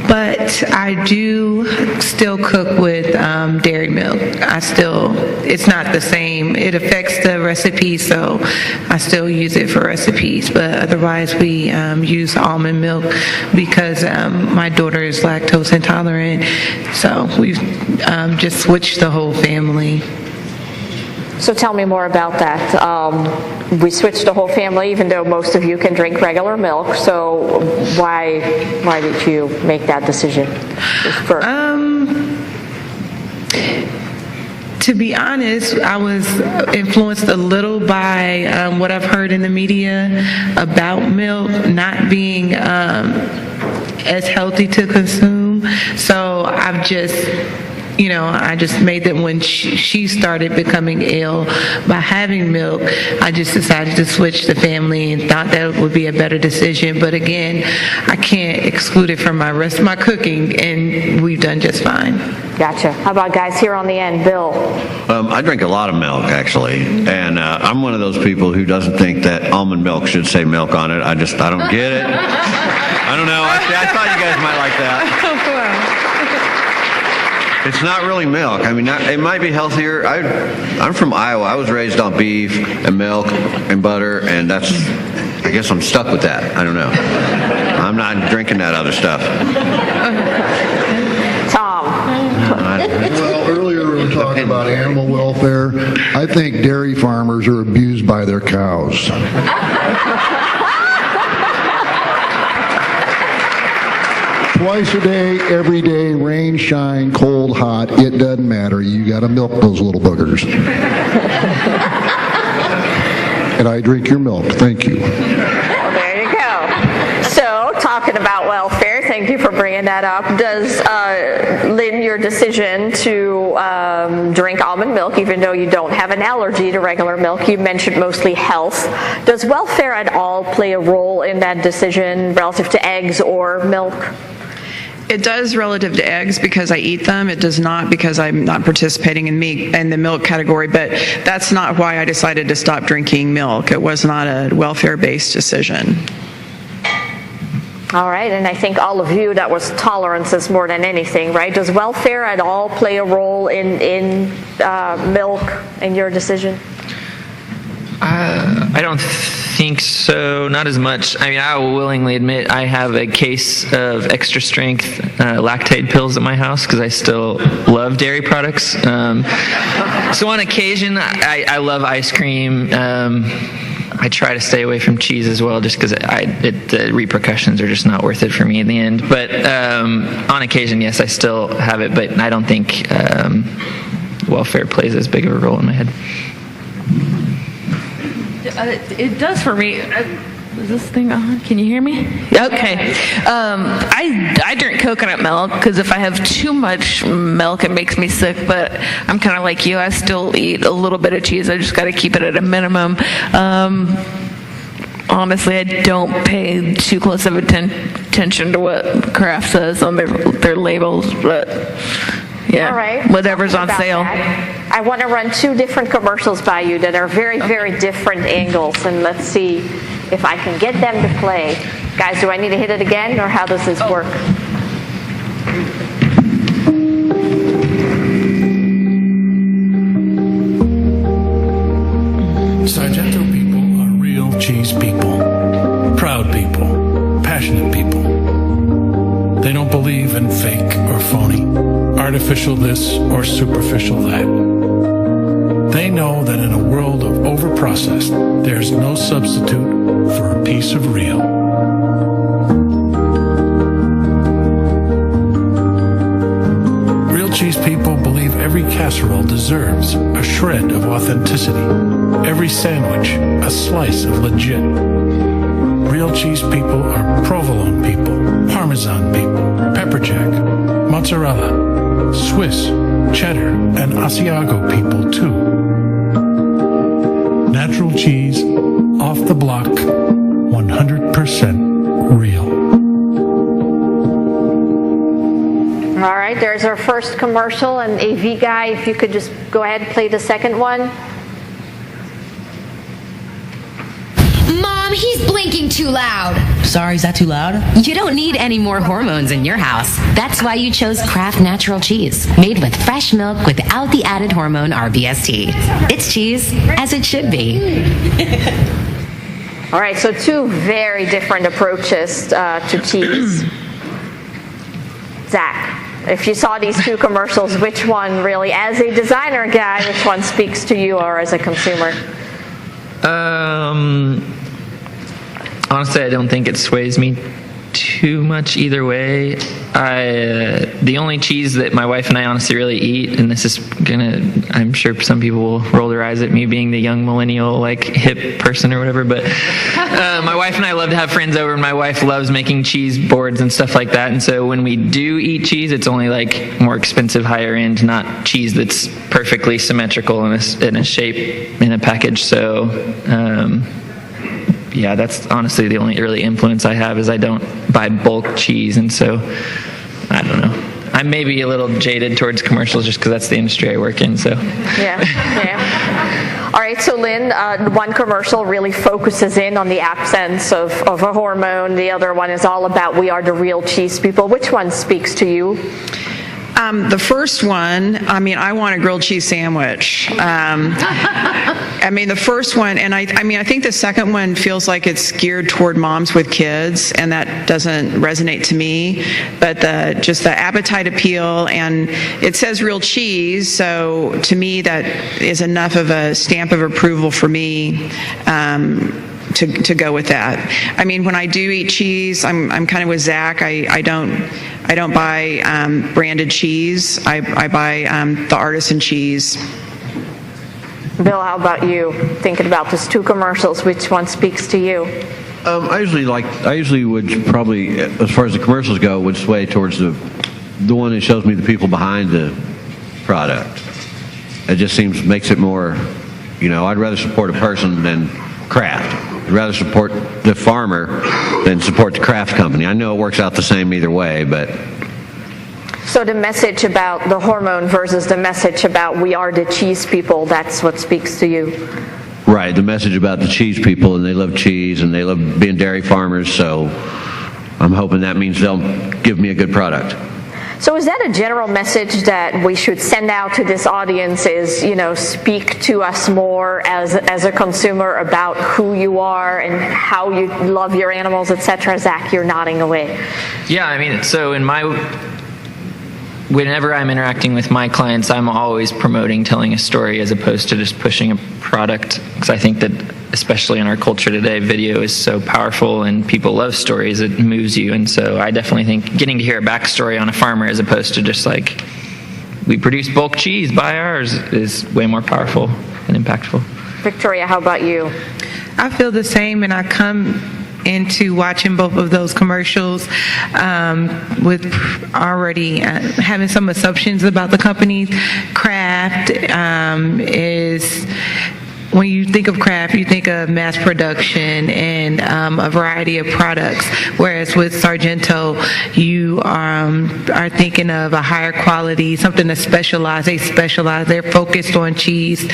but I do still cook with dairy milk. It's not the same. It affects the recipe, so I still use it for recipes, but otherwise we use almond milk because my daughter is lactose intolerant, so we've just switched the whole family. So tell me more about that. We switched the whole family, even though most of you can drink regular milk. So why did you make that decision? To be honest, I was influenced a little by what I've heard in the media about milk not being as healthy to consume. So I've just, I just made that when she started becoming ill by having milk, I just decided to switch the family and thought that would be a better decision. But again, I can't exclude it from my rest of my cooking, and we've done just fine. Gotcha. How about guys here on the end? Bill? I drink a lot of milk, actually, and I'm one of those people who doesn't think that almond milk should say milk on it. I don't get it. I don't know. I thought you guys might like that. It's not really milk. I mean, it might be healthier. I'm from Iowa. I was raised on beef and milk and butter, and I guess I'm stuck with that. I don't know. I'm not drinking that other stuff. Tom? Well, earlier we were talking about animal welfare. I think dairy farmers are abused by their cows. Twice a day, every day, rain, shine, cold, hot, it doesn't matter. You got to milk those little buggers. And I drink your milk. Thank you. Well, there you go. So, talking about welfare, thank you for bringing that up. Does, Lynn, your decision to drink almond milk, even though you don't have an allergy to regular milk, you mentioned mostly health. Does welfare at all play a role in that decision relative to eggs or milk? It does relative to eggs because I eat them. It does not because I'm not participating in the milk category, but that's not why I decided to stop drinking milk. It was not a welfare-based decision. All right, and I think all of you, that was tolerances more than anything, right? Does welfare at all play a role in milk in your decision? I don't think so, not as much. I mean, I will willingly admit I have a case of extra strength lactate pills at my house because I still love dairy products. So on occasion, I love ice cream. I try to stay away from cheese as well just because the repercussions are just not worth it for me in the end. But on occasion, yes, I still have it, but I don't think welfare plays as big of a role in my head. It does for me. Is this thing on? Can you hear me? Okay. I drink coconut milk because if I have too much milk, it makes me sick. But I'm kind of like you. I still eat a little bit of cheese. I just got to keep it at a minimum. Honestly, I don't pay too close of attention to what Kraft says on their labels, but yeah, all right. Whatever's on sale. That. I want to run two different commercials by you that are very, very different angles, and let's see if I can get them to play. Guys, do I need to hit it again, or how does this work? Sargento people are real cheese people. Proud people. Passionate people. They don't believe in fake or phony, artificial this or superficial that. They know that in a world of overprocessed, there's no substitute for a piece of real. Real cheese people believe every casserole deserves a shred of authenticity, every sandwich a slice of legit. Real cheese people are provolone people, Parmesan people, pepper jack, mozzarella, Swiss, cheddar, and Asiago people too. Natural cheese, off the block, 100% real. All right, there's our first commercial, and AV guy, if you could just go ahead and play the second one. Mom, he's blinking too loud. Sorry, is that too loud? You don't need any more hormones in your house. That's why you chose Kraft Natural Cheese, made with fresh milk without the added hormone RBST. It's cheese, as it should be. All right, so two very different approaches to cheese. Zach. If you saw these two commercials, which one really, as a designer guy, which one speaks to you or as a consumer? Honestly, I don't think it sways me too much either way. The only cheese that my wife and I honestly really eat, and this is I'm sure some people will roll their eyes at me being the young millennial, like, hip person or whatever, but my wife and I love to have friends over, and my wife loves making cheese boards and stuff like that, and so when we do eat cheese, it's only like more expensive, higher end, not cheese that's perfectly symmetrical in a shape in a package. So yeah, that's honestly the only early influence I have, is I don't buy bulk cheese, and so I don't know. I'm maybe a little jaded towards commercials just because that's the industry I work in. So yeah. All right, so Lynn, one commercial really focuses in on the absence of a hormone. The other one is all about we are the real cheese people. Which one speaks to you? The first one, I want a grilled cheese sandwich. The first one, and I think the second one feels like it's geared toward moms with kids, and that doesn't resonate to me. But just the appetite appeal, and it says real cheese, so to me that is enough of a stamp of approval for me. To go with that. When I do eat cheese, I'm kind of with Zach. I don't buy branded cheese. I buy the artisan cheese. Bill, how about you? Thinking about those two commercials, which one speaks to you? I usually would probably, as far as the commercials go, would sway towards the one that shows me the people behind the product. It just makes it more, I'd rather support a person than Kraft. I'd rather support the farmer than support the Kraft company. I know it works out the same either way, but... So the message about the hormone versus the message about we are the cheese people, that's what speaks to you? Right, the message about the cheese people, and they love cheese, and they love being dairy farmers, so I'm hoping that means they'll give me a good product. So is that a general message that we should send out to this audience, is, speak to us more as a consumer about who you are and how you love your animals, etc.? Zach, you're nodding away. Yeah, so whenever I'm interacting with my clients, I'm always promoting telling a story as opposed to just pushing a product, because I think that especially in our culture today, video is so powerful and people love stories. It moves you, and so I definitely think getting to hear a backstory on a farmer as opposed to just like, we produce bulk cheese, buy ours, is way more powerful and impactful. Victoria, how about you? I feel the same, and I come into watching both of those commercials with already having some assumptions about the company. Kraft is... When you think of Kraft, you think of mass production and a variety of products, whereas with Sargento, you are thinking of a higher quality, something that's specialized. They're focused on cheese.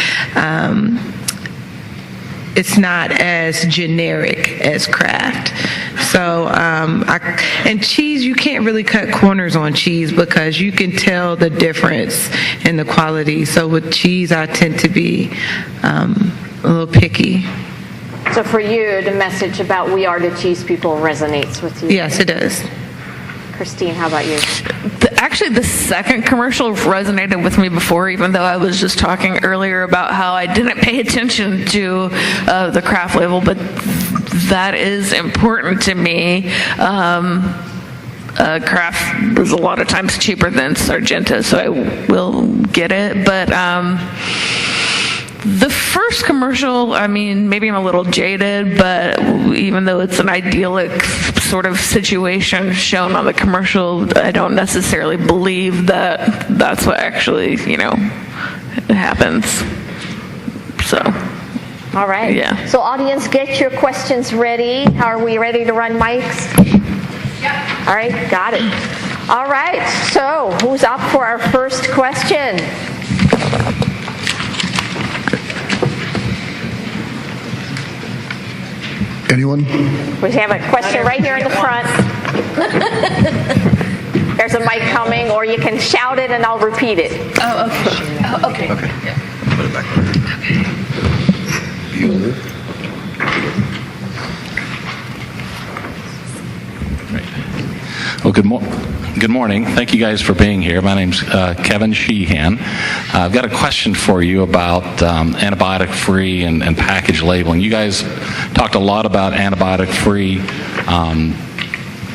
It's not as generic as Kraft. So, and cheese, you can't really cut corners on cheese because you can tell the difference in the quality. So with cheese, I tend to be a little picky. So for you, the message about we are the cheese people resonates with you? Yes, it does. Christine, how about you? Actually, the second commercial resonated with me before, even though I was just talking earlier about how I didn't pay attention to the Kraft label, but that is important to me. Kraft is a lot of times cheaper than Sargento, so I will get it. But the first commercial, maybe I'm a little jaded, but even though it's an idyllic sort of situation shown on the commercial, I don't necessarily believe that that's what actually, happens. So. All right. Yeah. So audience, get your questions ready. Are we ready to run mics? Yeah. All right, got it. All right, so who's up for our first question? Anyone? We have a question right here in the front. There's a mic coming, or you can shout it and I'll repeat it. Oh, okay. Okay. Put it back. Okay. Well, good morning. Thank you guys for being here. My name's Kevin Sheehan. I've got a question for you about antibiotic-free and package labeling. You guys talked a lot about antibiotic-free.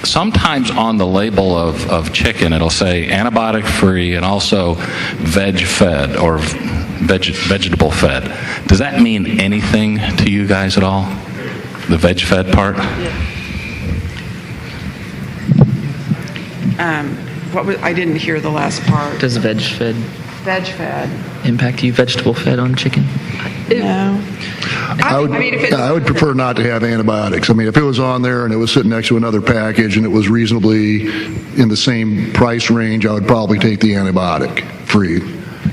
Sometimes on the label of chicken, it'll say antibiotic-free and also veg-fed or vegetable-fed. Does that mean anything to you guys at all? The veg-fed part? I didn't hear the last part. Does veg-fed Veg-fed. impact you, vegetable-fed on chicken? No. I would prefer not to have antibiotics. I mean, if it was on there and it was sitting next to another package and it was reasonably in the same price range, I would probably take the antibiotic free,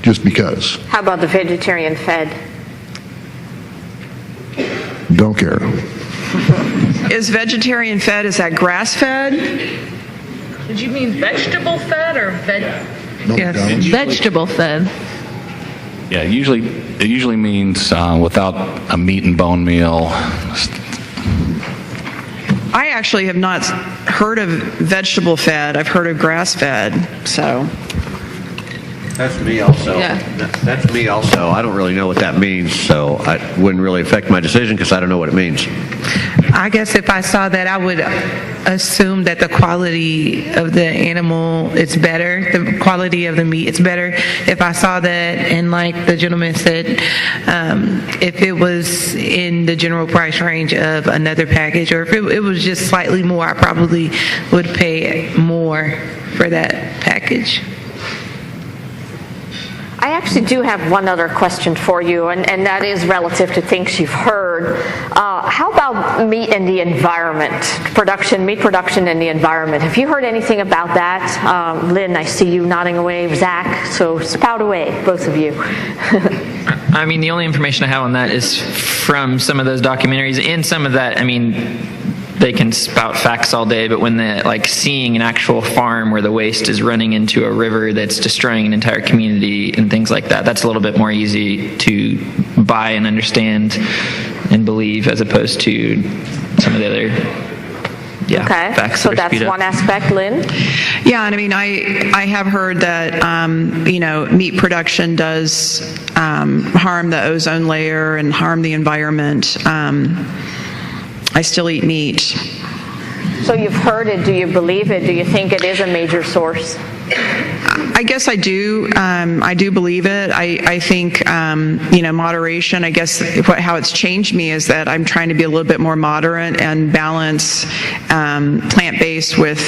just because. How about the vegetarian fed? Don't care. Is vegetarian fed, is that grass fed? Did you mean vegetable fed or Yes. vegetable fed? Yeah, it usually means without a meat and bone meal. I actually have not heard of vegetable fed. I've heard of grass fed, so. That's me also. Yeah. That's me also. I don't really know what that means, so it wouldn't really affect my decision because I don't know what it means. I guess if I saw that, I would assume that the quality of the animal is better, the quality of the meat is better. If I saw that, and like the gentleman said, if it was in the general price range of another package, or if it was just slightly more, I probably would pay more for that package. I actually do have one other question for you, and that is relative to things you've heard. How about meat and the environment, meat production and the environment? Have you heard anything about that? Lynn, I see you nodding away. Zach, so spout away, both of you. I mean, the only information I have on that is from some of those documentaries, and some of that, I mean, they can spout facts all day, but when seeing an actual farm where the waste is running into a river that's destroying an entire community and things like that, that's a little bit more easy to buy and understand and believe, as opposed to some of the other facts. So that's one aspect. Lynn? Yeah, and I mean, I have heard that, meat production does harm the ozone layer and harm the environment. I still eat meat. So you've heard it. Do you believe it? Do you think it is a major source? I guess I do. I do believe it. I think, moderation, I guess how it's changed me is that I'm trying to be a little bit more moderate and balance plant-based with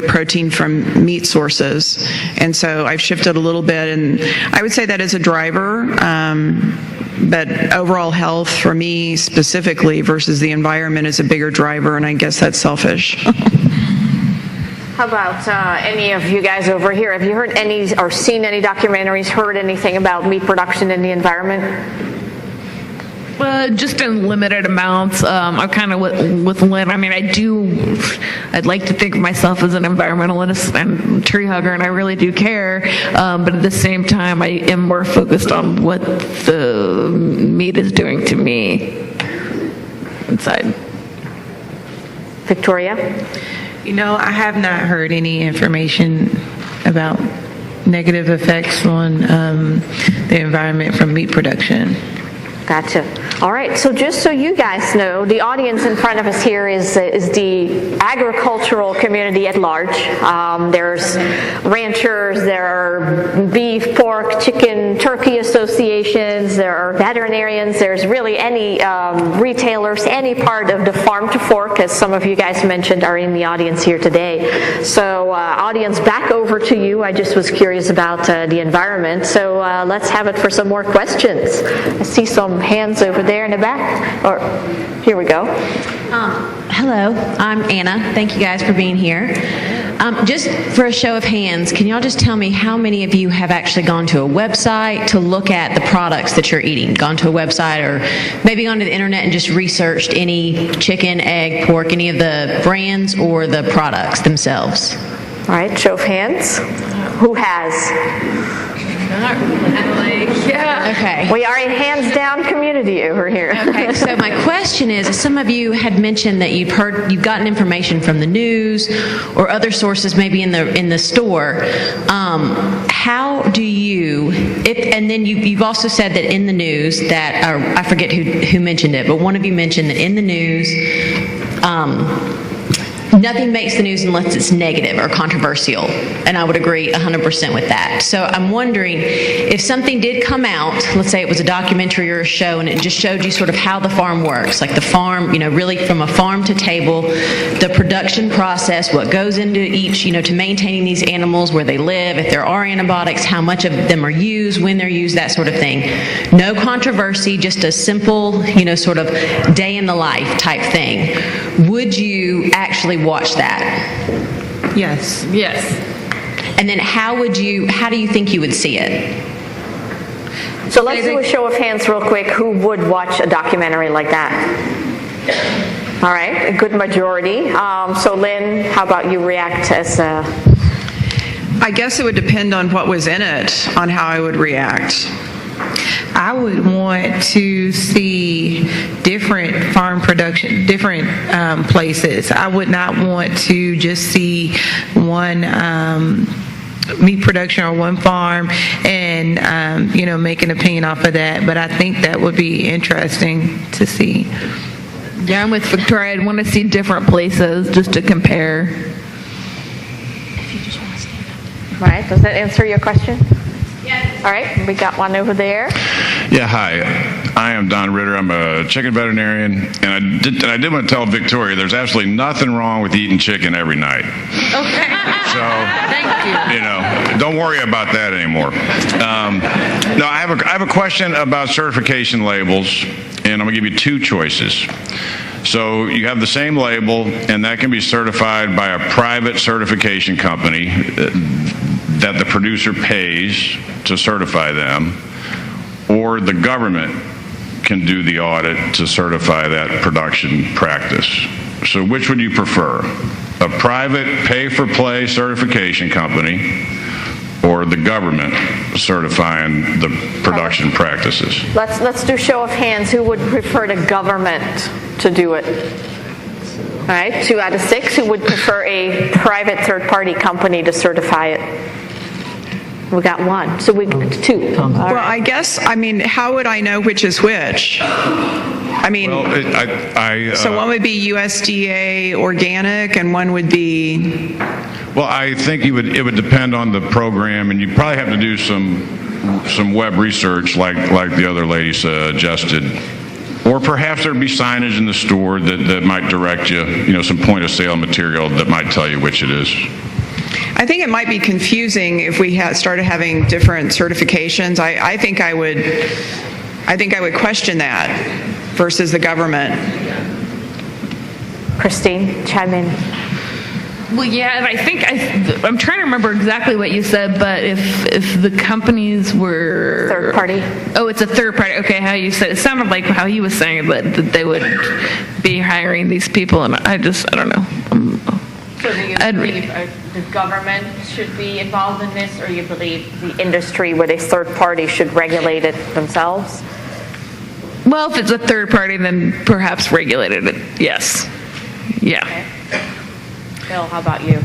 protein from meat sources. And so I've shifted a little bit, and I would say that is a driver. But overall health for me specifically versus the environment is a bigger driver, and I guess that's selfish. How about any of you guys over here? Have you heard any or seen any documentaries, heard anything about meat production in the environment? Just in limited amounts. I'm kind of with Lynn. I mean, I'd like to think of myself as an environmentalist and tree hugger, and I really do care. But at the same time, I am more focused on what the meat is doing to me inside. Victoria? I have not heard any information about negative effects on the environment from meat production. Gotcha. All right, so just so you guys know, the audience in front of us here is the agricultural community at large. There's ranchers, there are beef, pork, chicken, turkey associations, there are veterinarians, there's really any retailers, any part of the farm to fork, as some of you guys mentioned, are in the audience here today. So audience, back over to you. I just was curious about the environment, so let's have it for some more questions. I see some hands over there in the back. Or here we go. Hello, I'm Anna. Thank you guys for being here. Just for a show of hands, can y'all just tell me how many of you have actually gone to a website to look at the products that you're eating? Gone to a website or maybe gone to the internet and just researched any chicken, egg, pork, any of the brands or the products themselves? All right, show of hands. Who has? Yeah. Okay. We are a hands down community over here. Okay, so my question is, some of you had mentioned that you've gotten information from the news or other sources, maybe in the store. How do you? And then you've also said that in the news that I forget who mentioned it, but one of you mentioned that in the news. Nothing makes the news unless it's negative or controversial, and I would agree 100% with that. So I'm wondering if something did come out, let's say it was a documentary or a show, and it just showed you sort of how the farm works, like the farm, really from a farm to table, the production process, what goes into each, to maintaining these animals, where they live, if there are antibiotics, how much of them are used, when they're used, that sort of thing. No controversy, just a simple, sort of day in the life type thing. Would you actually watch that? Yes. Yes. And then how do you think you would see it? So let's do a show of hands real quick. Who would watch a documentary like that? All right, a good majority. So Lynn, how about you react as a... I guess it would depend on what was in it, on how I would react. I would want to see different farm production, different places. I would not want to just see one meat production on one farm and, make an opinion off of that. But I think that would be interesting to see. Yeah, I'm with Victoria. I'd want to see different places just to compare. All right, does that answer your question? Yes. All right, we got one over there. Yeah, hi. I am Don Ritter. I'm a chicken veterinarian, and I did want to tell Victoria there's absolutely nothing wrong with eating chicken every night. Okay. So, thank you. Don't worry about that anymore. No, I have a question about certification labels, and I'm going to give you two choices. So you have the same label, and that can be certified by a private certification company that the producer pays to certify them, or the government can do the audit to certify that production practice. So which would you prefer? A private pay-for-play certification company or the government certifying the production practices? Let's do show of hands. Who would prefer the government to do it? All right, 2 out of 6. Who would prefer a private third-party company to certify it? We got 1. So we got 2. Well, I guess, how would I know which is which? So one would be USDA organic and one would be... Well, I think it would depend on the program, and you'd probably have to do some web research like the other lady suggested. Or perhaps there'd be signage in the store that might direct you, some point of sale material that might tell you which it is. I think it might be confusing if we started having different certifications. I think I would question that versus the government. Christine, chime in. Well, yeah, I'm trying to remember exactly what you said, but if the companies were third party. Oh, it's a third party. Okay, how you said it sounded like how he was saying that they would be hiring these people, and I don't know. So do you believe the government should be involved in this, or you believe the industry with a third party should regulate it themselves? Well, if it's a third party, then perhaps regulated it. Yes. Yeah. Okay. Bill, how about you?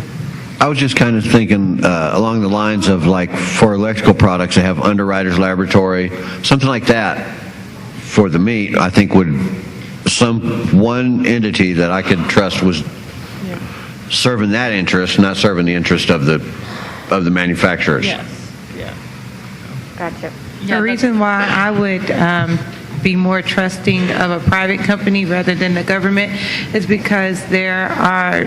I was just kind of thinking along the lines of, like, for electrical products, they have Underwriters Laboratory, something like that. For the meat, I think one entity that I could trust was serving that interest, not serving the interest of the manufacturers. Yes. Yeah. Gotcha. The reason why I would be more trusting of a private company rather than the government is because there are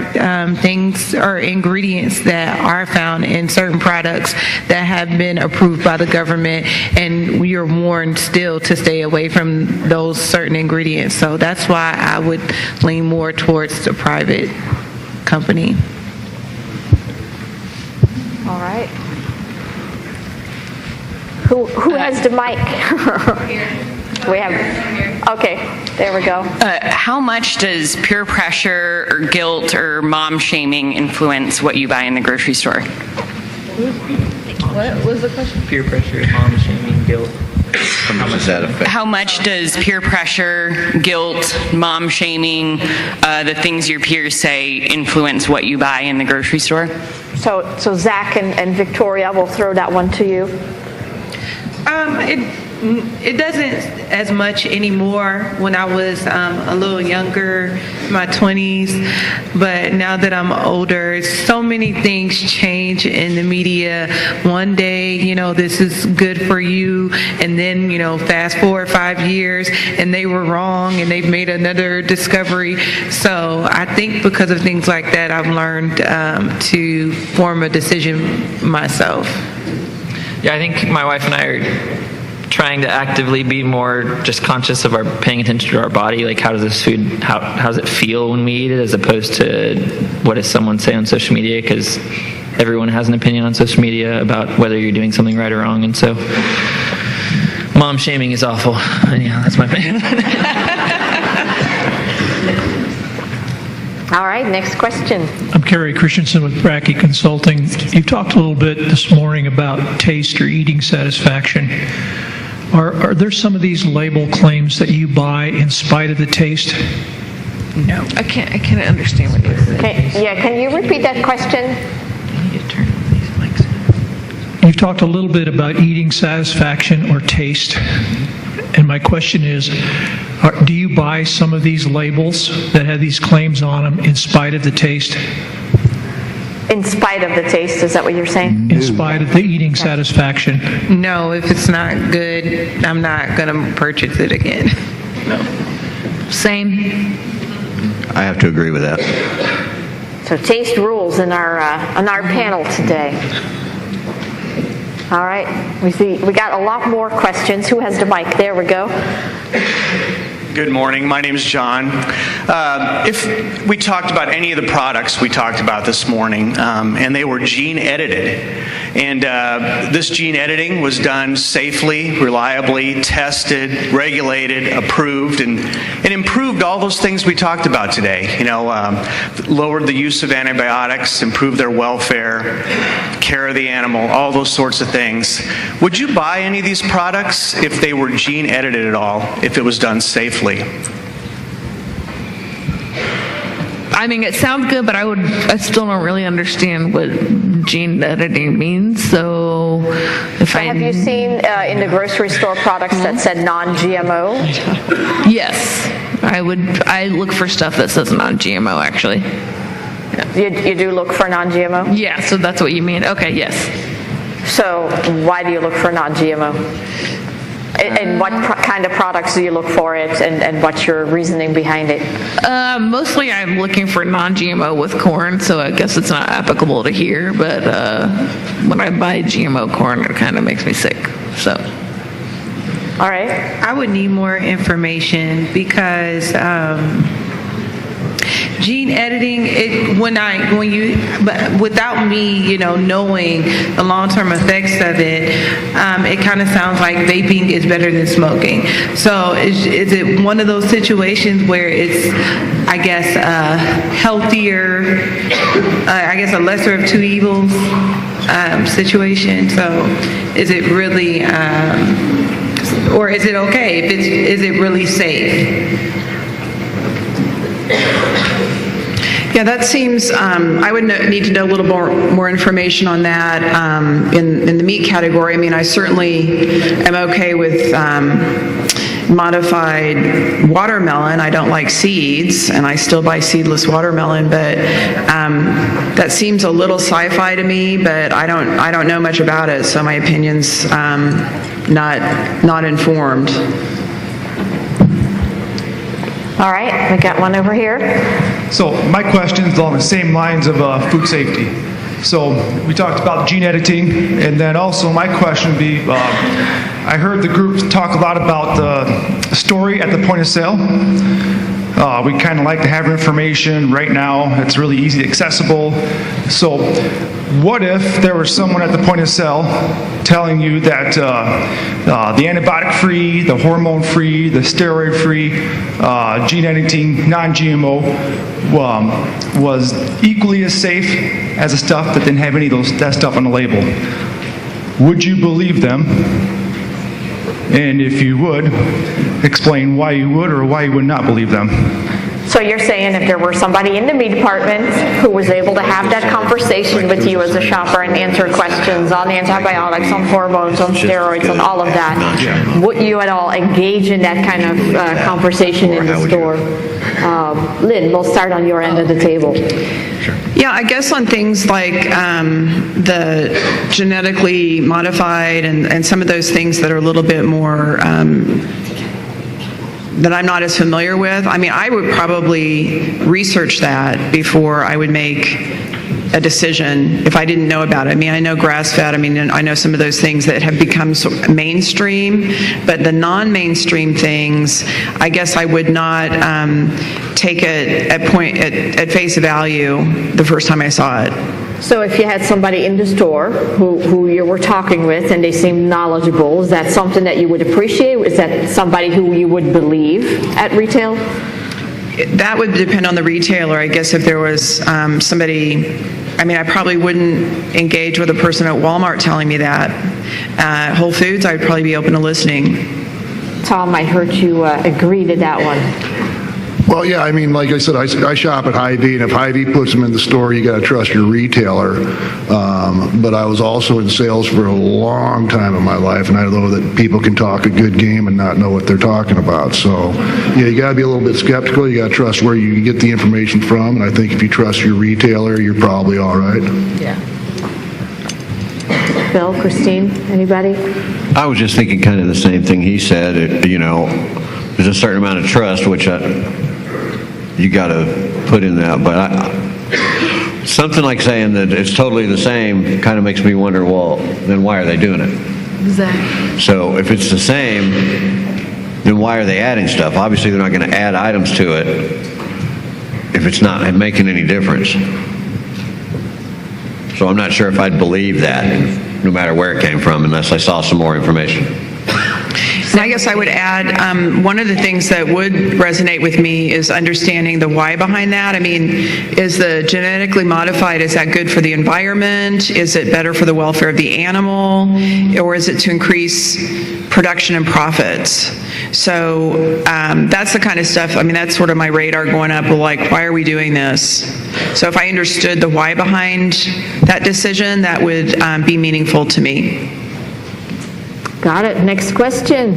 things or ingredients that are found in certain products that have been approved by the government, and we are warned still to stay away from those certain ingredients. So that's why I would lean more towards the private company. All right. Who has the mic? We have. Okay, there we go. How much does peer pressure or guilt or mom shaming influence what you buy in the grocery store? What was the question? Peer pressure, mom shaming, guilt. How much does that affect? How much does peer pressure, guilt, mom shaming, the things your peers say influence what you buy in the grocery store? So Zach and Victoria, we'll throw that one to you. It doesn't as much anymore. When I was a little younger, my 20s, but now that I'm older, so many things change in the media. One day, this is good for you, and then, fast forward 5 years, and they were wrong, and they've made another discovery. So I think because of things like that, I've learned to form a decision myself. Yeah, I think my wife and I are trying to actively be more just conscious of our paying attention to our body. Like, how does this food, how does it feel when we eat it, as opposed to what does someone say on social media, because everyone has an opinion on social media about whether you're doing something right or wrong. And so mom shaming is awful. Anyhow, that's my opinion. All right, next question. I'm Kerry Christensen with Brackey Consulting. You talked a little bit this morning about taste or eating satisfaction. Are there some of these label claims that you buy in spite of the taste? No, I can't understand what you're saying. Can you repeat that question? You've talked a little bit about eating satisfaction or taste, and my question is, do you buy some of these labels that have these claims on them in spite of the taste? In spite of the taste, is that what you're saying? In spite of the eating satisfaction. No, if it's not good, I'm not going to purchase it again. No. Same. I have to agree with that. So taste rules in our panel today. All right, we got a lot more questions. Who has the mic? There we go. Good morning. My name is John. If we talked about any of the products we talked about this morning, and they were gene edited, and this gene editing was done safely, reliably, tested, regulated, approved, and improved all those things we talked about today. Lowered the use of antibiotics, improved their welfare, care of the animal, all those sorts of things. Would you buy any of these products if they were gene edited at all, if it was done safely? I mean, it sounds good, but I still don't really understand what gene editing means. So, have you seen in the grocery store products that said non-GMO? Yes, I look for stuff that says non-GMO. Actually, you do look for non-GMO? Yeah. So that's what you mean? Okay. Yes. So why do you look for non-GMO? And what kind of products do you look for it, and what's your reasoning behind it? Mostly I'm looking for non-GMO with corn, so I guess it's not applicable to here, but when I buy GMO corn, it kind of makes me sick, so. All right. I would need more information because gene editing, but without me, knowing the long-term effects of it, it kind of sounds like vaping is better than smoking. So is it one of those situations where it's, I guess, a healthier, a lesser of two evils situation? So is it really, or is it okay? Is it really safe? Yeah, that seems, I would need to know a little more information on that. In the meat category, I mean, I certainly am okay with modified watermelon. I don't like seeds, and I still buy seedless watermelon, but that seems a little sci-fi to me, but I don't know much about it, so my opinion's not informed. All right, we got one over here. So my question is along the same lines of food safety. So we talked about gene editing, and then also my question would be, I heard the group talk a lot about the story at the point of sale. We kind of like to have information right now. It's really easy accessible. So what if there was someone at the point of sale telling you that the antibiotic-free, the hormone-free, the steroid-free, gene editing, non-GMO was equally as safe as the stuff that didn't have any of that stuff on the label? Would you believe them? And if you would, explain why you would or why you would not believe them. So you're saying if there were somebody in the meat department who was able to have that conversation with you as a shopper and answer questions on the antibiotics, on hormones, on steroids, on all of that, would you at all engage in that kind of conversation in the store? Lynn, we'll start on your end of the table. Yeah, I guess on things like the genetically modified and some of those things that are a little bit more that I'm not as familiar with, I mean, I would probably research that before I would make a decision if I didn't know about it. I mean, I know grass-fed, I mean, I know some of those things that have become mainstream, but the non-mainstream things, I guess I would not take it at face value the first time I saw it. So if you had somebody in the store who you were talking with and they seemed knowledgeable, is that something that you would appreciate? Is that somebody who you would believe at retail? That would depend on the retailer. I guess if there was somebody, I mean, I probably wouldn't engage with a person at Walmart telling me that. Whole Foods, I would probably be open to listening. Tom, I heard you agree to that one. Well, yeah, I mean, like I said, I shop at Hy-Vee, and if Hy-Vee puts them in the store, you got to trust your retailer. But I was also in sales for a long time in my life, and I know that people can talk a good game and not know what they're talking about. So, yeah, you got to be a little bit skeptical. You got to trust where you get the information from, and I think if you trust your retailer, you're probably all right. Yeah. Bill, Christine, anybody? I was just thinking kind of the same thing he said. You know, there's a certain amount of trust, which you got to put in that, but something like saying that it's totally the same kind of makes me wonder, well, then why are they doing it? Exactly. So if it's the same, then why are they adding stuff? Obviously, they're not going to add items to it if it's not making any difference. So I'm not sure if I'd believe that, no matter where it came from, unless I saw some more information. And I guess I would add, one of the things that would resonate with me is understanding the why behind that. I mean, is the genetically modified, is that good for the environment? Is it better for the welfare of the animal? Or is it to increase production and profits? So that's the kind of stuff, I mean, that's sort of my radar going up, like, why are we doing this? So if I understood the why behind that decision, that would be meaningful to me. Got it. Next question.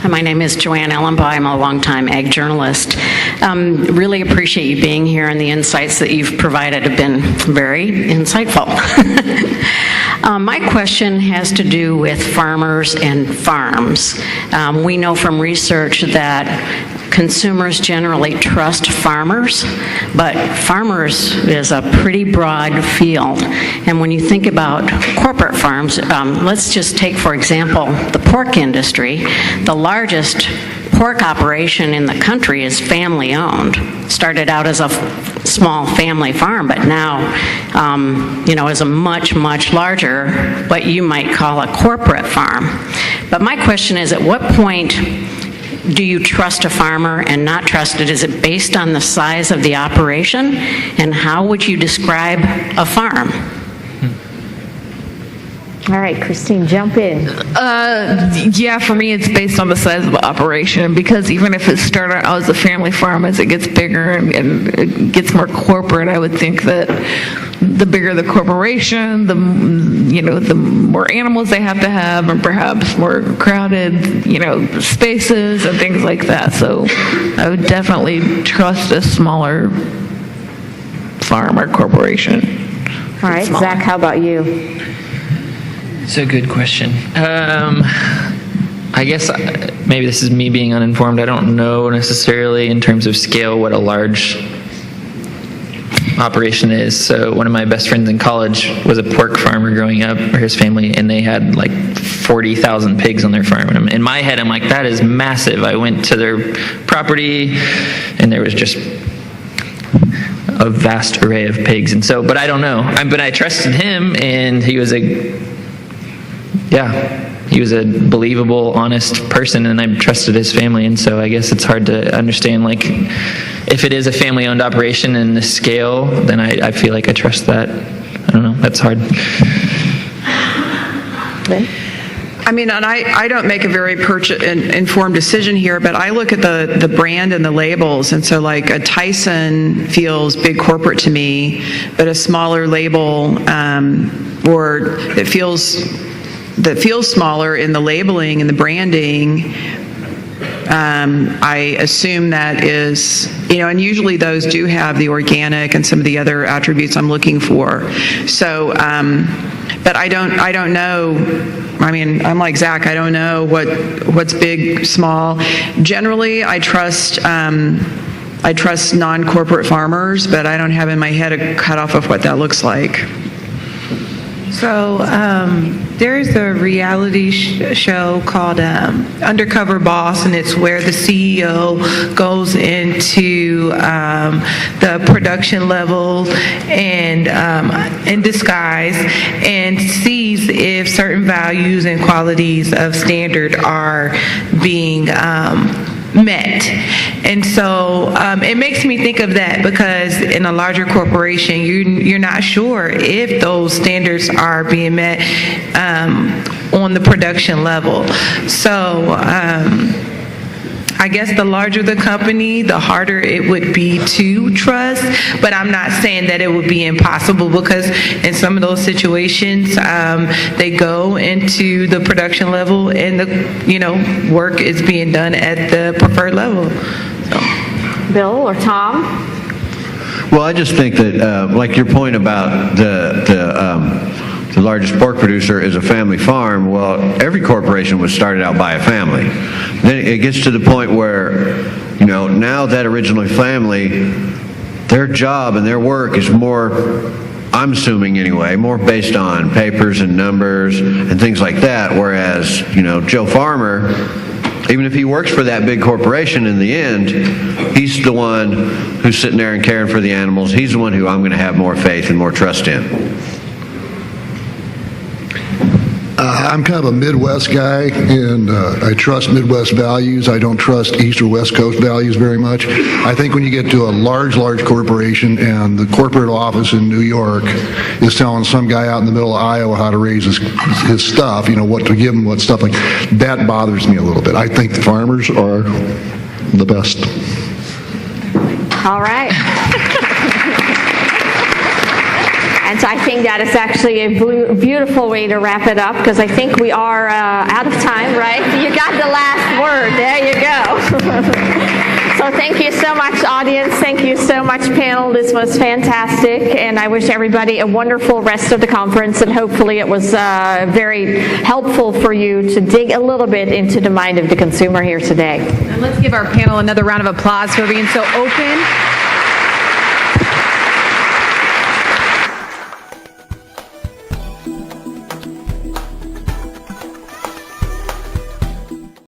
Hi, my name is Joanne Ellenbaugh. I'm a longtime ag journalist. Really appreciate you being here, and the insights that you've provided have been very insightful. My question has to do with farmers and farms. We know from research that consumers generally trust farmers, but farmers is a pretty broad field. And when you think about corporate farms, let's just take, for example, the pork industry. The largest pork operation in the country is family owned. Started out as a small family farm, but now, is a much, much larger, what you might call a corporate farm. But my question is, at what point do you trust a farmer and not trust it? Is it based on the size of the operation? And how would you describe a farm? All right, Christine, jump in. Yeah, for me, it's based on the size of the operation, because even if it started out as a family farm, as it gets bigger and it gets more corporate, I would think that the bigger the corporation, the more animals they have to have, and perhaps more crowded, spaces and things like that. So I would definitely trust a smaller farm or corporation. All right, Zach, how about you? It's a good question. I guess maybe this is me being uninformed. I don't know necessarily in terms of scale what a large operation is. So one of my best friends in college was a pork farmer growing up, or his family, and they had like 40,000 pigs on their farm. And in my head, I'm like, that is massive. I went to their property, and there was just a vast array of pigs. And so, but I don't know. But I trusted him, and he was a believable, honest person, and I trusted his family. And so I guess it's hard to understand, like, if it is a family-owned operation and the scale, then I feel like I trust that. I don't know. That's hard. I mean, and I don't make a very informed decision here, but I look at the brand and the labels, and so like a Tyson feels big corporate to me, but a smaller label or that feels smaller in the labeling and the branding, I assume that is, and usually those do have the organic and some of the other attributes I'm looking for. So, but I don't know. I mean, I'm like Zach. I don't know what's big, small. Generally, I trust non-corporate farmers, but I don't have in my head a cutoff of what that looks like. So there's a reality show called Undercover Boss, and it's where the CEO goes into the production level and in disguise and sees if certain values and qualities of standard are being met. And so it makes me think of that, because in a larger corporation, you're not sure if those standards are being met on the production level. So I guess the larger the company, the harder it would be to trust, but I'm not saying that it would be impossible, because in some of those situations, they go into the production level and the work is being done at the preferred level. So. Bill or Tom? Well, I just think that, like your point about the largest pork producer is a family farm. Well, every corporation was started out by a family. Then it gets to the point where, now that original family, their job and their work is more, I'm assuming anyway, more based on papers and numbers and things like that. Whereas, Joe Farmer, even if he works for that big corporation, in the end, he's the one who's sitting there and caring for the animals. He's the one who I'm going to have more faith and more trust in. I'm kind of a Midwest guy, and I trust Midwest values. I don't trust East or West Coast values very much. I think when you get to a large corporation and the corporate office in New York is telling some guy out in the middle of Iowa how to raise his stuff, what to give him, what stuff like that, bothers me a little bit. I think the farmers are the best. All right. And so I think that is actually a beautiful way to wrap it up, because I think we are out of time, right? You got the last word. There you go. So thank you so much, audience. Thank you so much, panel. This was fantastic, and I wish everybody a wonderful rest of the conference, and hopefully it was very helpful for you to dig a little bit into the mind of the consumer here today. And let's give our panel another round of applause for being so open